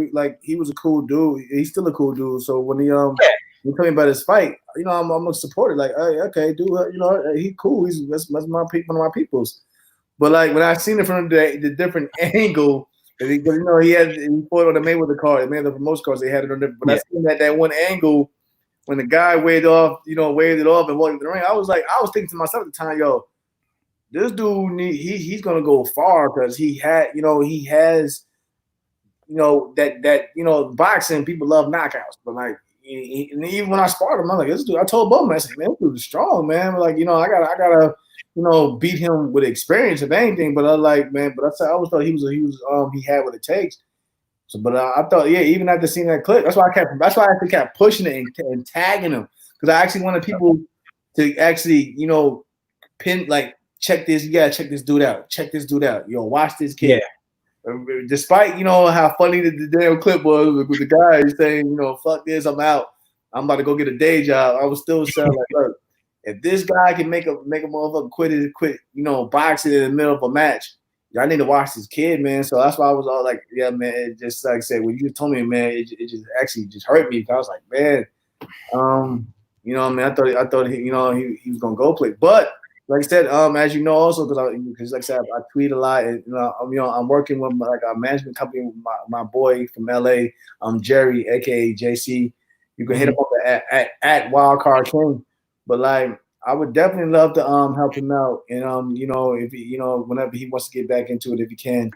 he was a cool dude. He's still a cool dude. So when he told me about his fight, I'm gonna support it. Like, hey, okay, dude, he cool. That's one of my peoples. But like when I seen it from the different angle. Because he fought on the Mayweather card, the promotion cards. They had it on there. But I seen that one angle when the guy waved it off and walked into the ring. I was thinking to myself at the time, yo, this dude he's gonna go far because he has that boxing people love knockouts, but like and even when I sparred him, I'm like, this dude. I told Bowman, I said, man, this dude is strong, man. But like I gotta. Beat him with experience if anything. But I always thought he had what it takes. So, but I thought, even after seeing that clip, that's why I actually kept pushing it and tagging him because I actually wanted people to actually, pin, like, check this. You gotta check this dude out. Check this dude out. Yo, watch this Yeah. kid. Despite how funny the damn clip was with the guy saying, fuck this, I'm out. I'm about to go get a day job. I was still saying like, look, if this guy can make a motherfucker quit, boxing in the middle of a match, y'all need to watch this kid, man. So that's why I was all like, yeah, man. It just like I said, when you told me, man, it just actually just hurt me. I was like, man, I thought he was gonna go play, but like I said, as you know, also because like I said, I tweet a lot, and I'm working with a management company with my boy from LA, Jerry, aka JC. You can hit him up at Wildcard King, but like I would definitely love to help him out, and if he, whenever he wants to get back into it, if he can.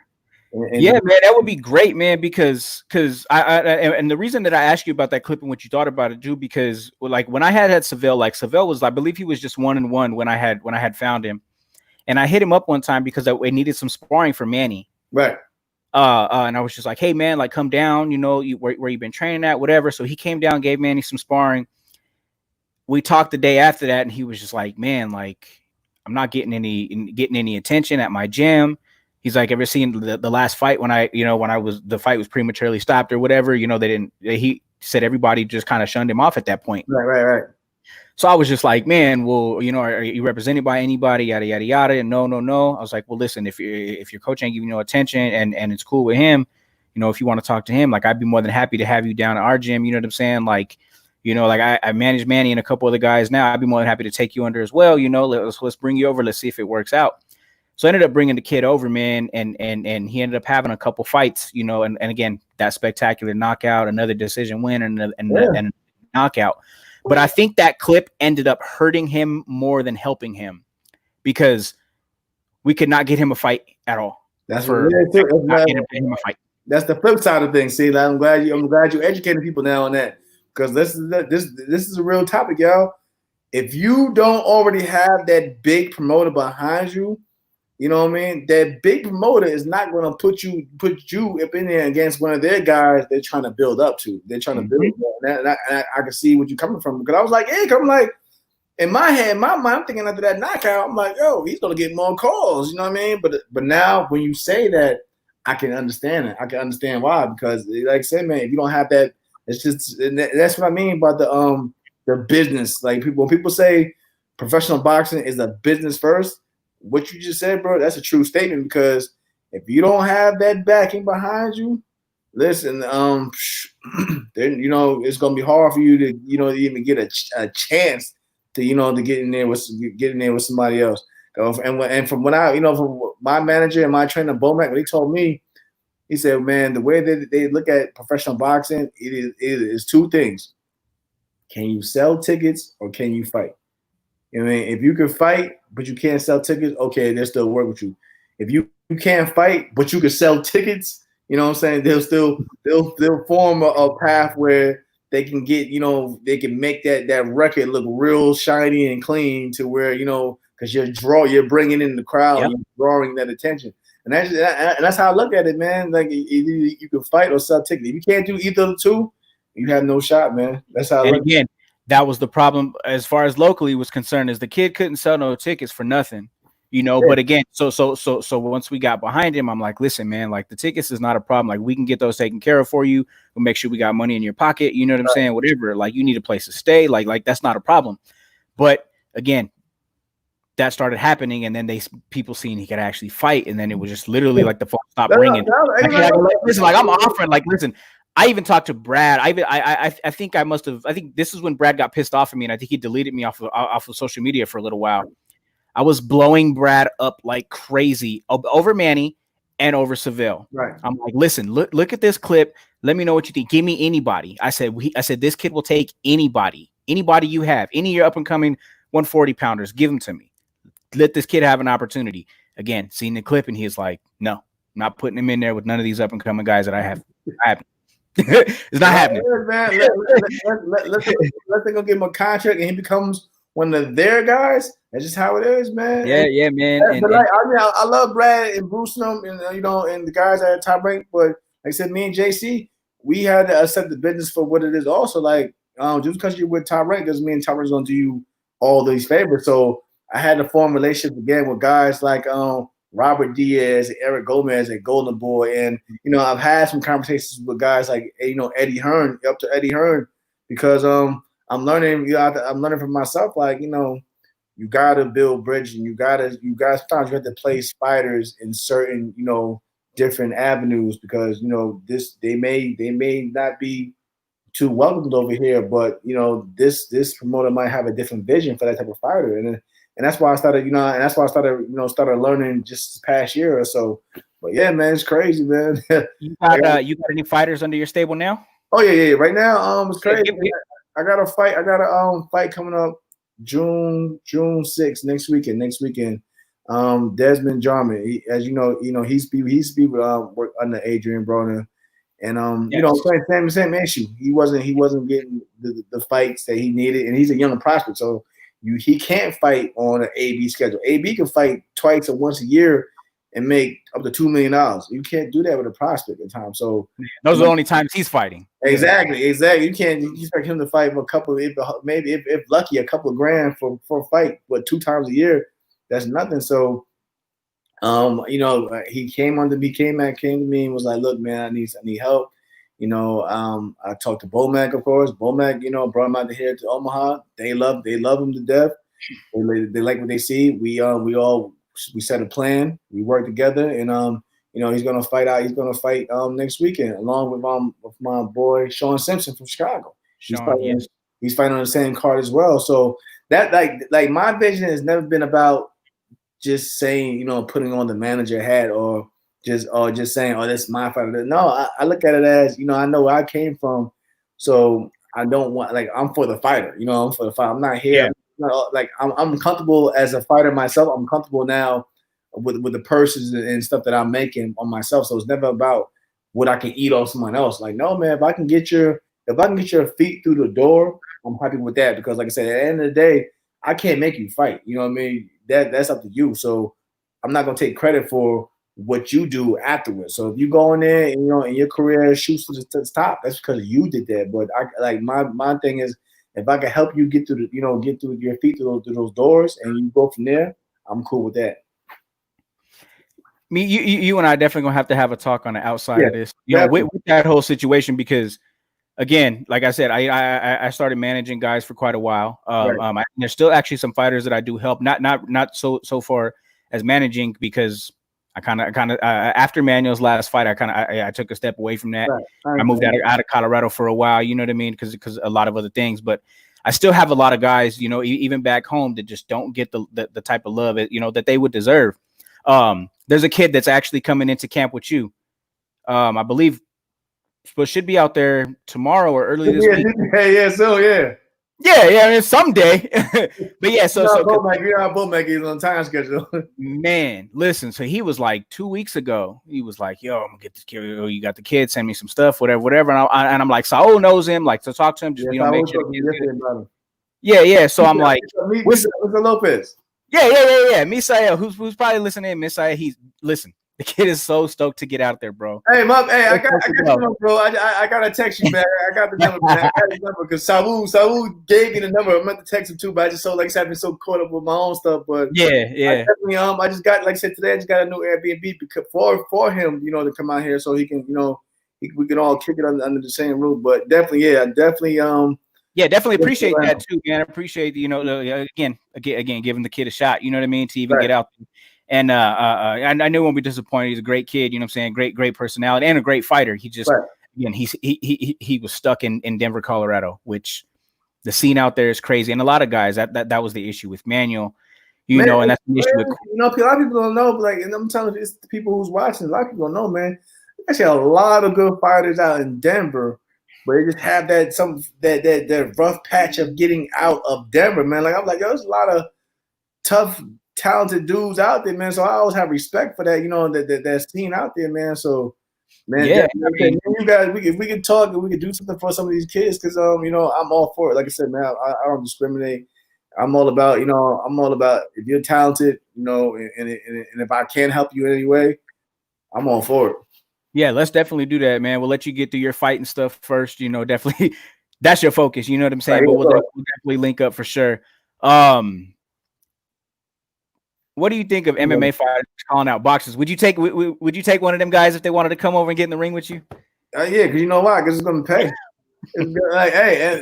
Yeah, man, that would be great, man. Because and the reason that I asked you about that clip and what you thought about it, too, because like when I had Seville, like Seville was, I believe he was just 1-1 when I had found him, and I hit him up one time because I needed some sparring for Manny, right? And I was just like, hey, man, like come down, where you've been training at, whatever. So he came down, gave Manny some sparring. We talked the day after that, and he was just like, man, like I'm not getting any attention at my gym. He's like, ever seen the last fight when the fight was prematurely stopped or whatever, he said everybody just kind of shunned him off at that point. Right. So I was just like, man, well, are you represented by anybody, yada, yada, yada. And no. I was like, well, listen, if your coach ain't giving you no attention and it's cool with him, if you want to talk to him, like I'd be more than happy to have you down at our gym. You know what I'm saying? Like, like I manage Manny and a couple other guys now. I'd be more than happy to take you under as well. Let's bring you over. Let's see if it works out. So I ended up bringing the kid over, man, and he ended up having a couple fights, and again, that spectacular knockout, another decision win, and knockout. But I think that clip ended up hurting him more than helping him because we could not get him a fight at all. That's not getting him a fight. That's the flip side of things. See, I'm glad you educated people now on that, because this is a real topic, y'all. If you don't already have that big promoter behind you, you know what I mean? That big promoter is not going to put you up in there against one of their guys they're trying to build up to. They're trying to build up. And I can see what you're coming from, because I was like, hey, I'm like, in my head, my mind, I'm thinking after that knockout, I'm like, yo, he's going to get more calls. You know what I mean? But now when you say that, I can understand it. I can understand why, because like I said, man, if you don't have that, it's just, that's what I mean about the business. Like when people say professional boxing is a business first, what you just said, bro, that's a true statement, because if you don't have that backing behind you, listen, then it's gonna be hard for you to even get a chance to to get in there with somebody else. And from when from my manager and my trainer Bomac, when he told me, he said, man, the way that they look at professional boxing, it is two things: can you sell tickets or can you fight? I mean, if you can fight but you can't sell tickets, okay, they'll still work with you. If you can't fight but you can sell tickets, you know what I'm saying, they'll form a path where they can get, they can make that record look real shiny and clean, to where, because you're bringing in the crowd, yep. You're drawing that attention. And that's how I look at it, man. Like, either you can fight or sell tickets. If you can't do either of the two, you have no shot, man. That's how I look at it. That was the problem as far as locally was concerned, is the kid couldn't sell no tickets for nothing, Yeah. But again, so once we got behind him, I'm like, listen, man, like the tickets is not a problem. Like we can get those taken care of for you. We'll make sure we got money in your pocket. You know what I'm saying? Whatever. Like you need a place to stay. Like that's not a problem. But again, that started happening, and then people seen he could actually fight, and then it was just literally like the phone stopped ringing. Listen, like I'm offering, like, listen. I even talked to Brad. I think this is when Brad got pissed off at me, and I think he deleted me off of social media for a little while. I was blowing Brad up like crazy over Manny and over Seville. Right. I'm like, listen, look at this clip. Let me know what you think. Give me anybody. I said this kid will take anybody you have, any of your up and coming 140 pounders. Give them to me. Let this kid have an opportunity. Again, seeing the clip, and he's like, no, I'm not putting him in there with none of these up and coming guys that I have. It's not happening. Man, let them go give him a contract and he becomes one of their guys. That's just how it is, man. Yeah, man. I love Brad and Bruce and and the guys at Top Rank, but like I said, me and JC, we had to accept the business for what it is. Also, like just because you're with Top Rank doesn't mean Top Rank's gonna do you all these favors. So I had to form relationships again with guys like Robert Diaz, Eric Gomez at Golden Boy, and I've had some conversations with guys like Eddie Hearn, up to Eddie Hearn, because I'm learning. I'm learning from myself. Like you gotta build bridges, and you gotta sometimes you have to place fighters in certain different avenues, because this they may not be too welcomed over here, but this promoter might have a different vision for that type of fighter, and that's why I started started learning just this past year or so. But yeah, man, it's crazy, man. You got any fighters under your stable now? Oh yeah. Right now, it's crazy. I got a fight. I got a fight coming up June 6th next weekend. Desmond Jarman, as you know, he's work under Adrian Broner. And same issue. He wasn't getting the fights that he needed, and he's a young prospect, so he can't fight on an AB schedule. AB can fight twice or once a year and make up to $2 million. You can't do that with a prospect at times. So those are the only times he's fighting. Exactly. You can't expect him to fight for a couple, if lucky, a couple of grand for a fight, but 2 times a year, that's nothing. So he came to me and was like, look, man, I need help. I talked to Bomac, of course. Bomac, brought him out here to Omaha. They love him to death. They like what they see. We set a plan. We work together, and he's gonna fight out. He's gonna fight next weekend along with my boy Sean Simpson from Chicago. He's fighting on the same card as well. So that like my vision has never been about just saying, putting on the manager hat or just saying, oh, that's my fighter. No, I look at it as, I know where I came from. So I don't want, I'm for the fighter, I'm for the fight. I'm not here. Yeah. I'm comfortable as a fighter myself. I'm comfortable now with the purses and stuff that I'm making on myself. So it's never about what I can eat off someone else. Like, no, man, if I can get your feet through the door, I'm happy with that. Because like I said, at the end of the day, I can't make you fight. You know what I mean? That's up to you. So I'm not gonna take credit for what you do afterwards. So if you go in there and and your career shoots to the top, that's because you did that. But my thing is, if I can help you get through get through your feet through those doors and you go from there, I'm cool with that. You and I definitely gonna have to have a talk on the outside of this, with that whole situation, because again, like I said, I started managing guys for quite a while. There's still actually some fighters that I do help, not so far as managing, because I kind of after Manuel's last fight, I took a step away from that. I moved out of Colorado for a while, you know what I mean, because a lot of other things. But I still have a lot of guys, even back home, that just don't get the type of love that they would deserve. There's a kid that's actually coming into camp with you. I believe. But should be out there tomorrow or early this week. I mean, someday. But yeah, Bomac is on time schedule. Man, listen. So he was like 2 weeks ago. He was like, "Yo, I'm gonna get this kid. Oh, you got the kid? Send me some stuff, whatever." And I'm like, Saul knows him. Like, to talk to him, just make sure. Yeah. So I'm like, Mr. Lopez. Yeah. Misael, who's probably listening. Misael, listen. The kid is so stoked to get out there, bro. I got the number, bro. I gotta text you back. I got the number, man. I got the number because Saul gave me the number. I meant to text him too, but I just I've been so caught up with my own stuff. But yeah. I just got, like I said today, I just got a new Airbnb for him, to come out here so he can, we can all kick it under the same roof. But definitely appreciate that too, man. I appreciate again giving the kid a shot. You know what I mean, to even get out there. And I knew won't be disappointed. He's a great kid, you know what I'm saying? Great personality and a great fighter. He just again, he was stuck in Denver, Colorado, which the scene out there is crazy. And a lot of guys that was the issue with Manuel, and that's the issue with a lot of people don't know, but and I'm telling you, it's the people who's watching, a lot of people don't know, man. There's actually a lot of good fighters out in Denver, but they just have that rough patch of getting out of Denver, man. Like I'm like, yo, there's a lot of tough, talented dudes out there, man. So I always have respect for that, that scene out there, man. So, man, you guys, we can talk and we can do something for some of these kids, because I'm all for it. Like I said, man, I don't discriminate. I'm all about if you're talented, and if I can help you in any way, I'm all for it. Yeah, let's definitely do that, man. We'll let you get through your fight and stuff first. Definitely that's your focus. You know what I'm saying? But we'll definitely link up for sure. What do you think of MMA fighters calling out boxers? Would you take would you take one of them guys if they wanted to come over and get in the ring with you? Yeah, because you know why? Because it's gonna pay. Like, hey,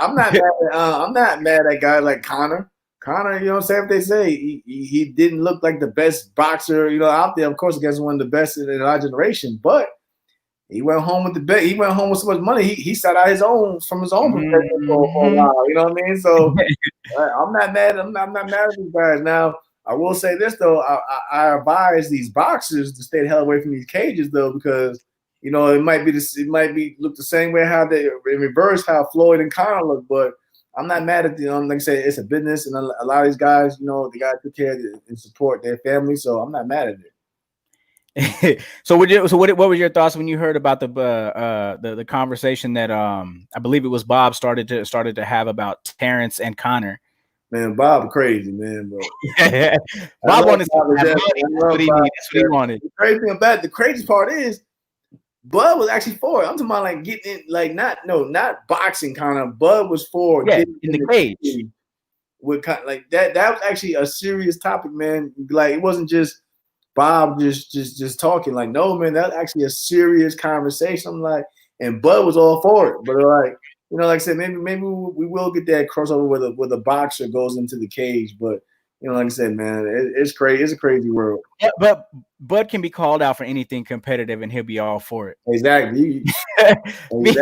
I'm not mad. I'm not mad at guys like Conor. Conor, you know what I'm saying? If they say he didn't look like the best boxer, out there, of course, against one of the best in our generation, but he went home with the bet. He went home with so much money. He sat out his own perspective for a while. You know what I mean? So I'm not mad. I'm not mad at these guys. Now I will say this though. I advise these boxers to stay the hell away from these cages though, because it might be look the same way how they in reverse how Floyd and Conor look, but I'm not mad at like I said, it's a business, and a lot of these guys, they got to take care of and support their family, so I'm not mad at it. So what were your thoughts when you heard about the conversation that I believe it was Bob started to have about Terrence and Conor? Man, Bob crazy, man, bro. Bob wanted that's what he wanted. The crazy part is Bud was actually for it. I'm talking about like getting in, like not boxing kind of. Bud was for getting in the cage. With kind of like that. That was actually a serious topic, man. Like it wasn't just Bob just talking. Like, no, man, that's actually a serious conversation. I'm like, and Bud was all for it. But like, like I said, maybe we will get that crossover where the boxer goes into the cage. But like I said, man, it's crazy. It's a crazy world. Yeah, but Bud can be called out for anything competitive, and he'll be all for it. Exactly. Me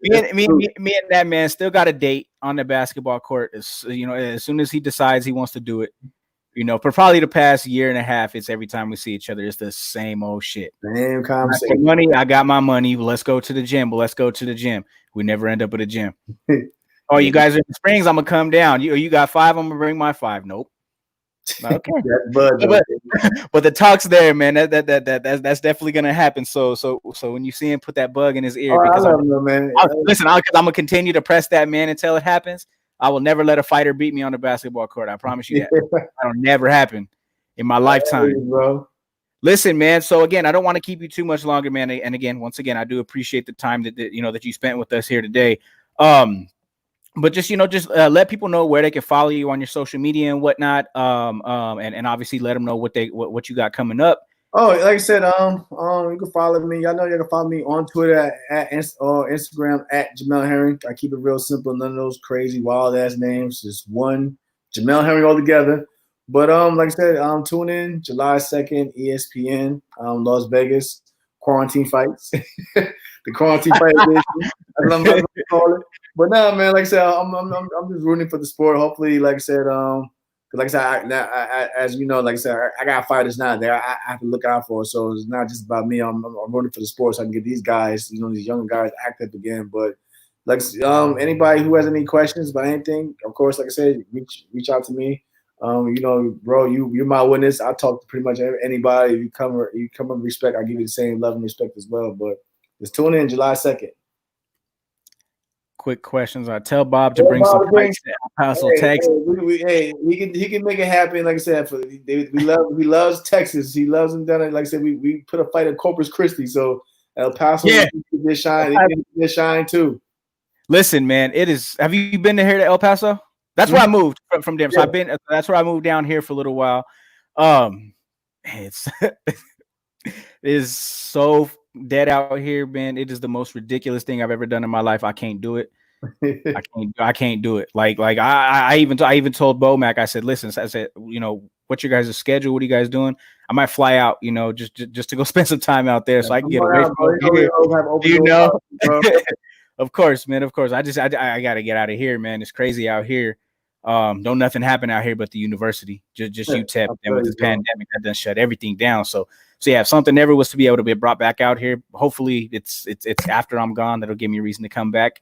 and that man still got a date on the basketball court. As soon as he decides he wants to do it. For probably the past year and a half, it's every time we see each other, it's the same old shit. Same conversation. I got my money. Let's go to the gym. We never end up at a gym. Oh, you guys are in the Springs. I'm gonna come down. You got 5. I'm gonna bring my 5. Nope. Okay. but the talk's there, man. That's definitely gonna happen. So when you see him put that bug in his ear, because I'm gonna continue to press that man until it happens. I will never let a fighter beat me on the basketball court. I promise you that. That'll never happen in my lifetime. Bro. Listen, man. So again, I don't want to keep you too much longer, man. And again, once again, I do appreciate the time that you spent with us here today. But just let people know where they can follow you on your social media and whatnot. And obviously let them know what you got coming up. Oh, like I said, you can follow me. I know you can follow me on Twitter at Instagram at Jamel Herring. I keep it real simple, none of those crazy wild ass names. Just one Jamel Herring all together. But like I said, tune in July 2nd, ESPN, Las Vegas, quarantine fights. The quarantine fight edition. That's what I'm gonna call it. But no, man, like I said, I'm just rooting for the sport. Hopefully, like I said, like I said, as you know, like I said, I got fighters now there. I have to look out for. So it's not just about me. I'm rooting for the sport so I can get these guys, these younger guys active again. But like anybody who has any questions about anything, of course, like I said, reach out to me. Bro, you're my witness. I talk to pretty much anybody. You come with respect, I give you the same love and respect as well. But just tune in July 2nd. Quick questions. I tell Bob to bring some fights to El Paso, Texas. He can make it happen. Like I said, he loves Texas. He loves them down. Like I said, we put a fight at Corpus Christi, so El Paso this shine too. Listen, man, it is. Have you been here to El Paso? That's where I moved from Denver. So that's where I moved down here for a little while. It is so dead out here, man. It is the most ridiculous thing I've ever done in my life. I can't do it. I can't do it. Like I even told Bomac, I said, listen, I said, what's your guys' schedule? What are you guys doing? I might fly out, just to go spend some time out there so I can get away from here. Of course, man. Of course. I gotta get out of here, man. It's crazy out here. Don't nothing happen out here but the university. Just UTEP. And with this pandemic, that done shut everything down. So yeah, if something ever was to be able to be brought back out here, hopefully it's after I'm gone. That'll give me a reason to come back.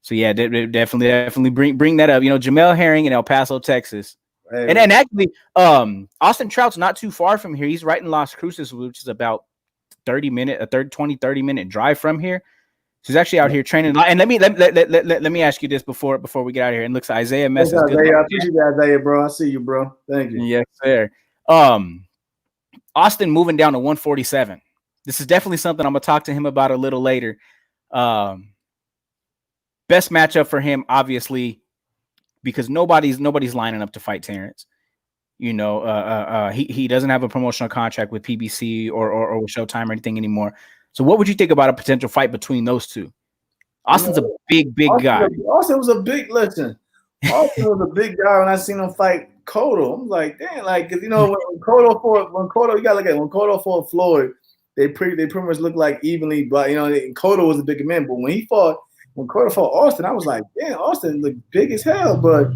So yeah, definitely bring that up. Jamel Herring in El Paso, Texas. Hey, and actually, Austin Trout's not too far from here. He's right in Las Cruces, which is about 30 minute drive from here. So he's actually out here training. And let me ask you this before we get out of here. And looks, Isaiah messes. I appreciate that, Isaiah, bro. I see you, bro. Thank you. Yes, sir. Austin moving down to 147. This is definitely something I'm gonna talk to him about a little later. Best matchup for him, obviously, because nobody's lining up to fight Terrence. You know, he doesn't have a promotional contract with PBC or with Showtime or anything anymore. So what would you think about a potential fight between those two? Austin's a big guy. Austin was a big listen. Austin was a big guy when I seen him fight Cotto. I'm like, damn, like, cause you know when Cotto, you gotta look at it, when Cotto fought Floyd, they pretty much look like evenly, but you know, Cotto was a bigger man. But when Cotto fought Austin, I was like, damn, Austin looked big as hell. But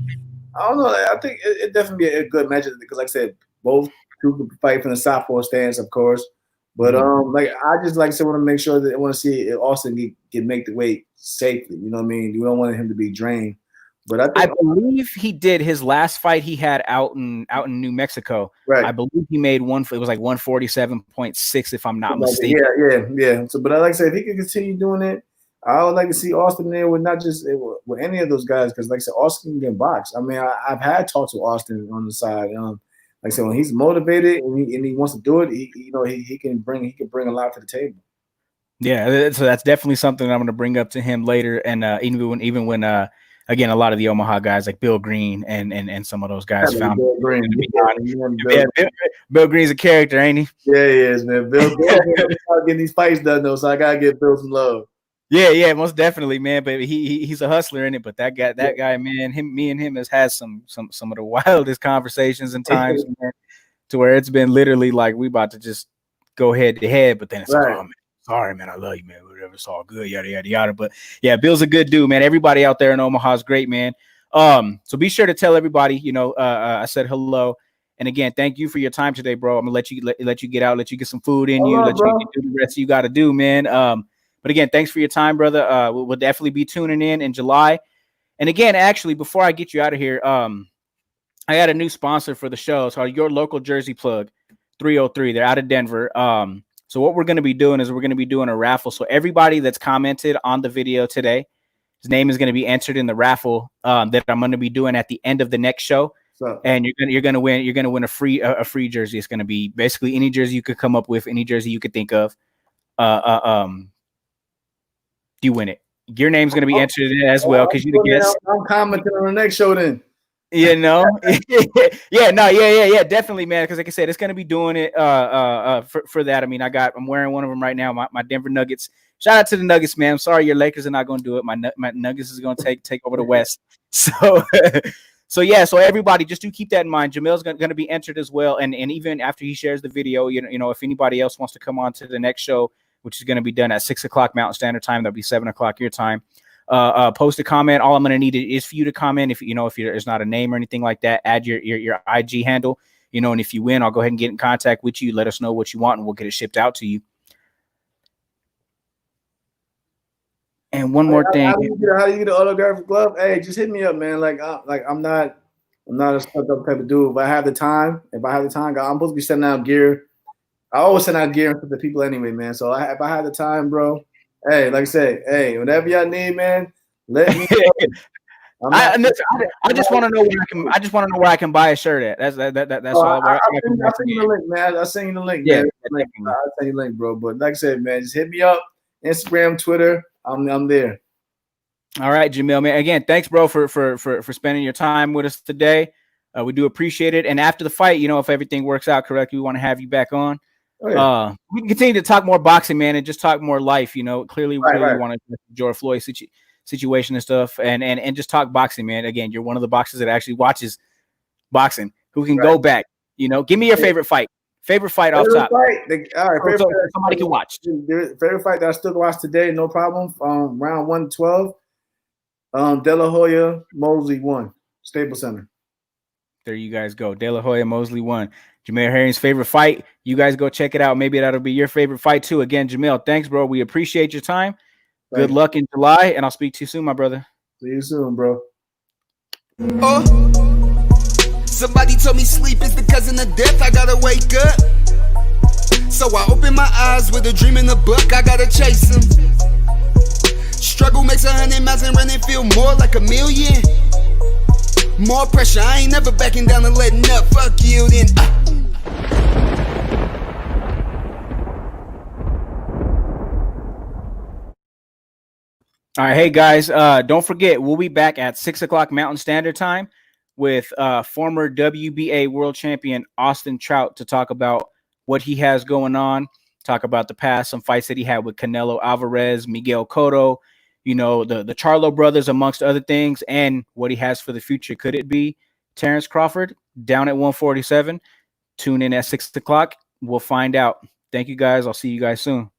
I don't know. I think it definitely be a good matchup because, like I said, both two could fight from the southpaw stance, of course. But like I just like I said, want to make sure that I want to see if Austin can make the weight safely. You know what I mean? You don't want him to be drained. But I believe he did his last fight he had out in New Mexico. Right. I believe he made one. It was like 147.6, if I'm not mistaken. Yeah. So, but I like I said, if he can continue doing it, I would like to see Austin there with not just with any of those guys because, like I said, Austin can get boxed. I mean, I've had talks with Austin on the side. Like I said, when he's motivated and he wants to do it, he can bring a lot to the table. Yeah, so that's definitely something I'm going to bring up to him later. And even when again, a lot of the Omaha guys like Bill Green and some of those guys found Bill Green. Bill Green's a character, ain't he? Yeah, he is, man. Bill getting these fights done though, so I gotta give Bill some love. Yeah, most definitely, man. But he's a hustler in it. But that guy, man, me and him has had some of the wildest conversations and times, man, to where it's been literally like we about to just go head to head. But then it's like, oh man, sorry, man, I love you, man. Whatever, it's all good, yada yada yada. But yeah, Bill's a good dude, man. Everybody out there in Omaha is great, man. So be sure to tell everybody, you know, I said hello. And again, thank you for your time today, bro. I'm gonna let you get out, let you get some food in you, let you do the rest you got to do, man. But again, thanks for your time, brother. We'll definitely be tuning in July. And again, actually, before I get you out of here, I got a new sponsor for the show. So your local Jersey plug, 303. They're out of Denver. So what we're going to be doing is we're going to be doing a raffle. So everybody that's commented on the video today, his name is going to be entered in the raffle that I'm going to be doing at the end of the next show. And you're gonna win a free jersey. It's going to be basically any jersey you could come up with, any jersey you could think of. You win it. Your name's going to be entered in as well because you the guest. I'm commenting on the next show then. You know, yeah, definitely, man. Because like I said, it's going to be doing it for that. I mean, I'm wearing one of them right now. My Denver Nuggets. Shout out to the Nuggets, man. I'm sorry your Lakers are not going to do it. My Nuggets is going to take over the West. So, so everybody just do keep that in mind. Jamel's going to be entered as well, and even after he shares the video, you know, if anybody else wants to come on to the next show, which is going to be done at 6 o'clock Mountain Standard Time. That'll be 7 o'clock your time. Post a comment. All I'm going to need is for you to comment. If there's not a name or anything like that, add your IG handle, you know, and if you win, I'll go ahead and get in contact with you. Let us know what you want and we'll get it shipped out to you. And one more thing. How do you get an autographed glove? Hey, just hit me up, man. I'm not a stuck up type of dude. If I have the time, I'm supposed to be sending out gear. I always send out gear to the people anyway, man. So if I have the time, bro, hey, like I said, hey, whatever y'all need, man, let me know. I just want to know where I can buy a shirt at. That's all. I'll send you the link, man. I'll send you the link, man. I'll send you the link, bro. But like I said, man, just hit me up. Instagram, Twitter. I'm there. All right, Jamel, man. Again, thanks, bro, for spending your time with us today. We do appreciate it. And after the fight, you know, if everything works out correctly, we want to have you back on. Oh, yeah. We can continue to talk more boxing, man, and just talk more life. You know, clearly we want to George Floyd situation and stuff, and just talk boxing, man. Again, you're one of the boxers that actually watches boxing, who can go back. You know, give me your favorite fight. Favorite fight off top. All right, somebody can watch. Favorite fight that I still watch today, no problem. Round 112. De La Hoya Mosley won. Staples Center. There you guys go. De La Hoya Mosley won. Jamel Herring's favorite fight. You guys go check it out. Maybe that'll be your favorite fight too. Again, Jamel, thanks, bro. We appreciate your time. Good luck in July, and I'll speak to you soon, my brother. See you soon, bro. Somebody told me sleep is the cousin of death. I gotta wake up. So I open my eyes with a dream in the book. I gotta chase them. Struggle makes 100 miles and running feel more like a million. More pressure, I ain't never backing down and letting up. Fuck you, then. All right, hey guys, don't forget, we'll be back at 6 o'clock Mountain Standard Time with former WBA world champion Austin Trout to talk about what he has going on, talk about the past, some fights that he had with Canelo Alvarez, Miguel Cotto, you know, the Charlo brothers, amongst other things, and what he has for the future. Could it be Terrence Crawford down at 147? Tune in at 6 o'clock. We'll find out. Thank you, guys. I'll see you guys soon.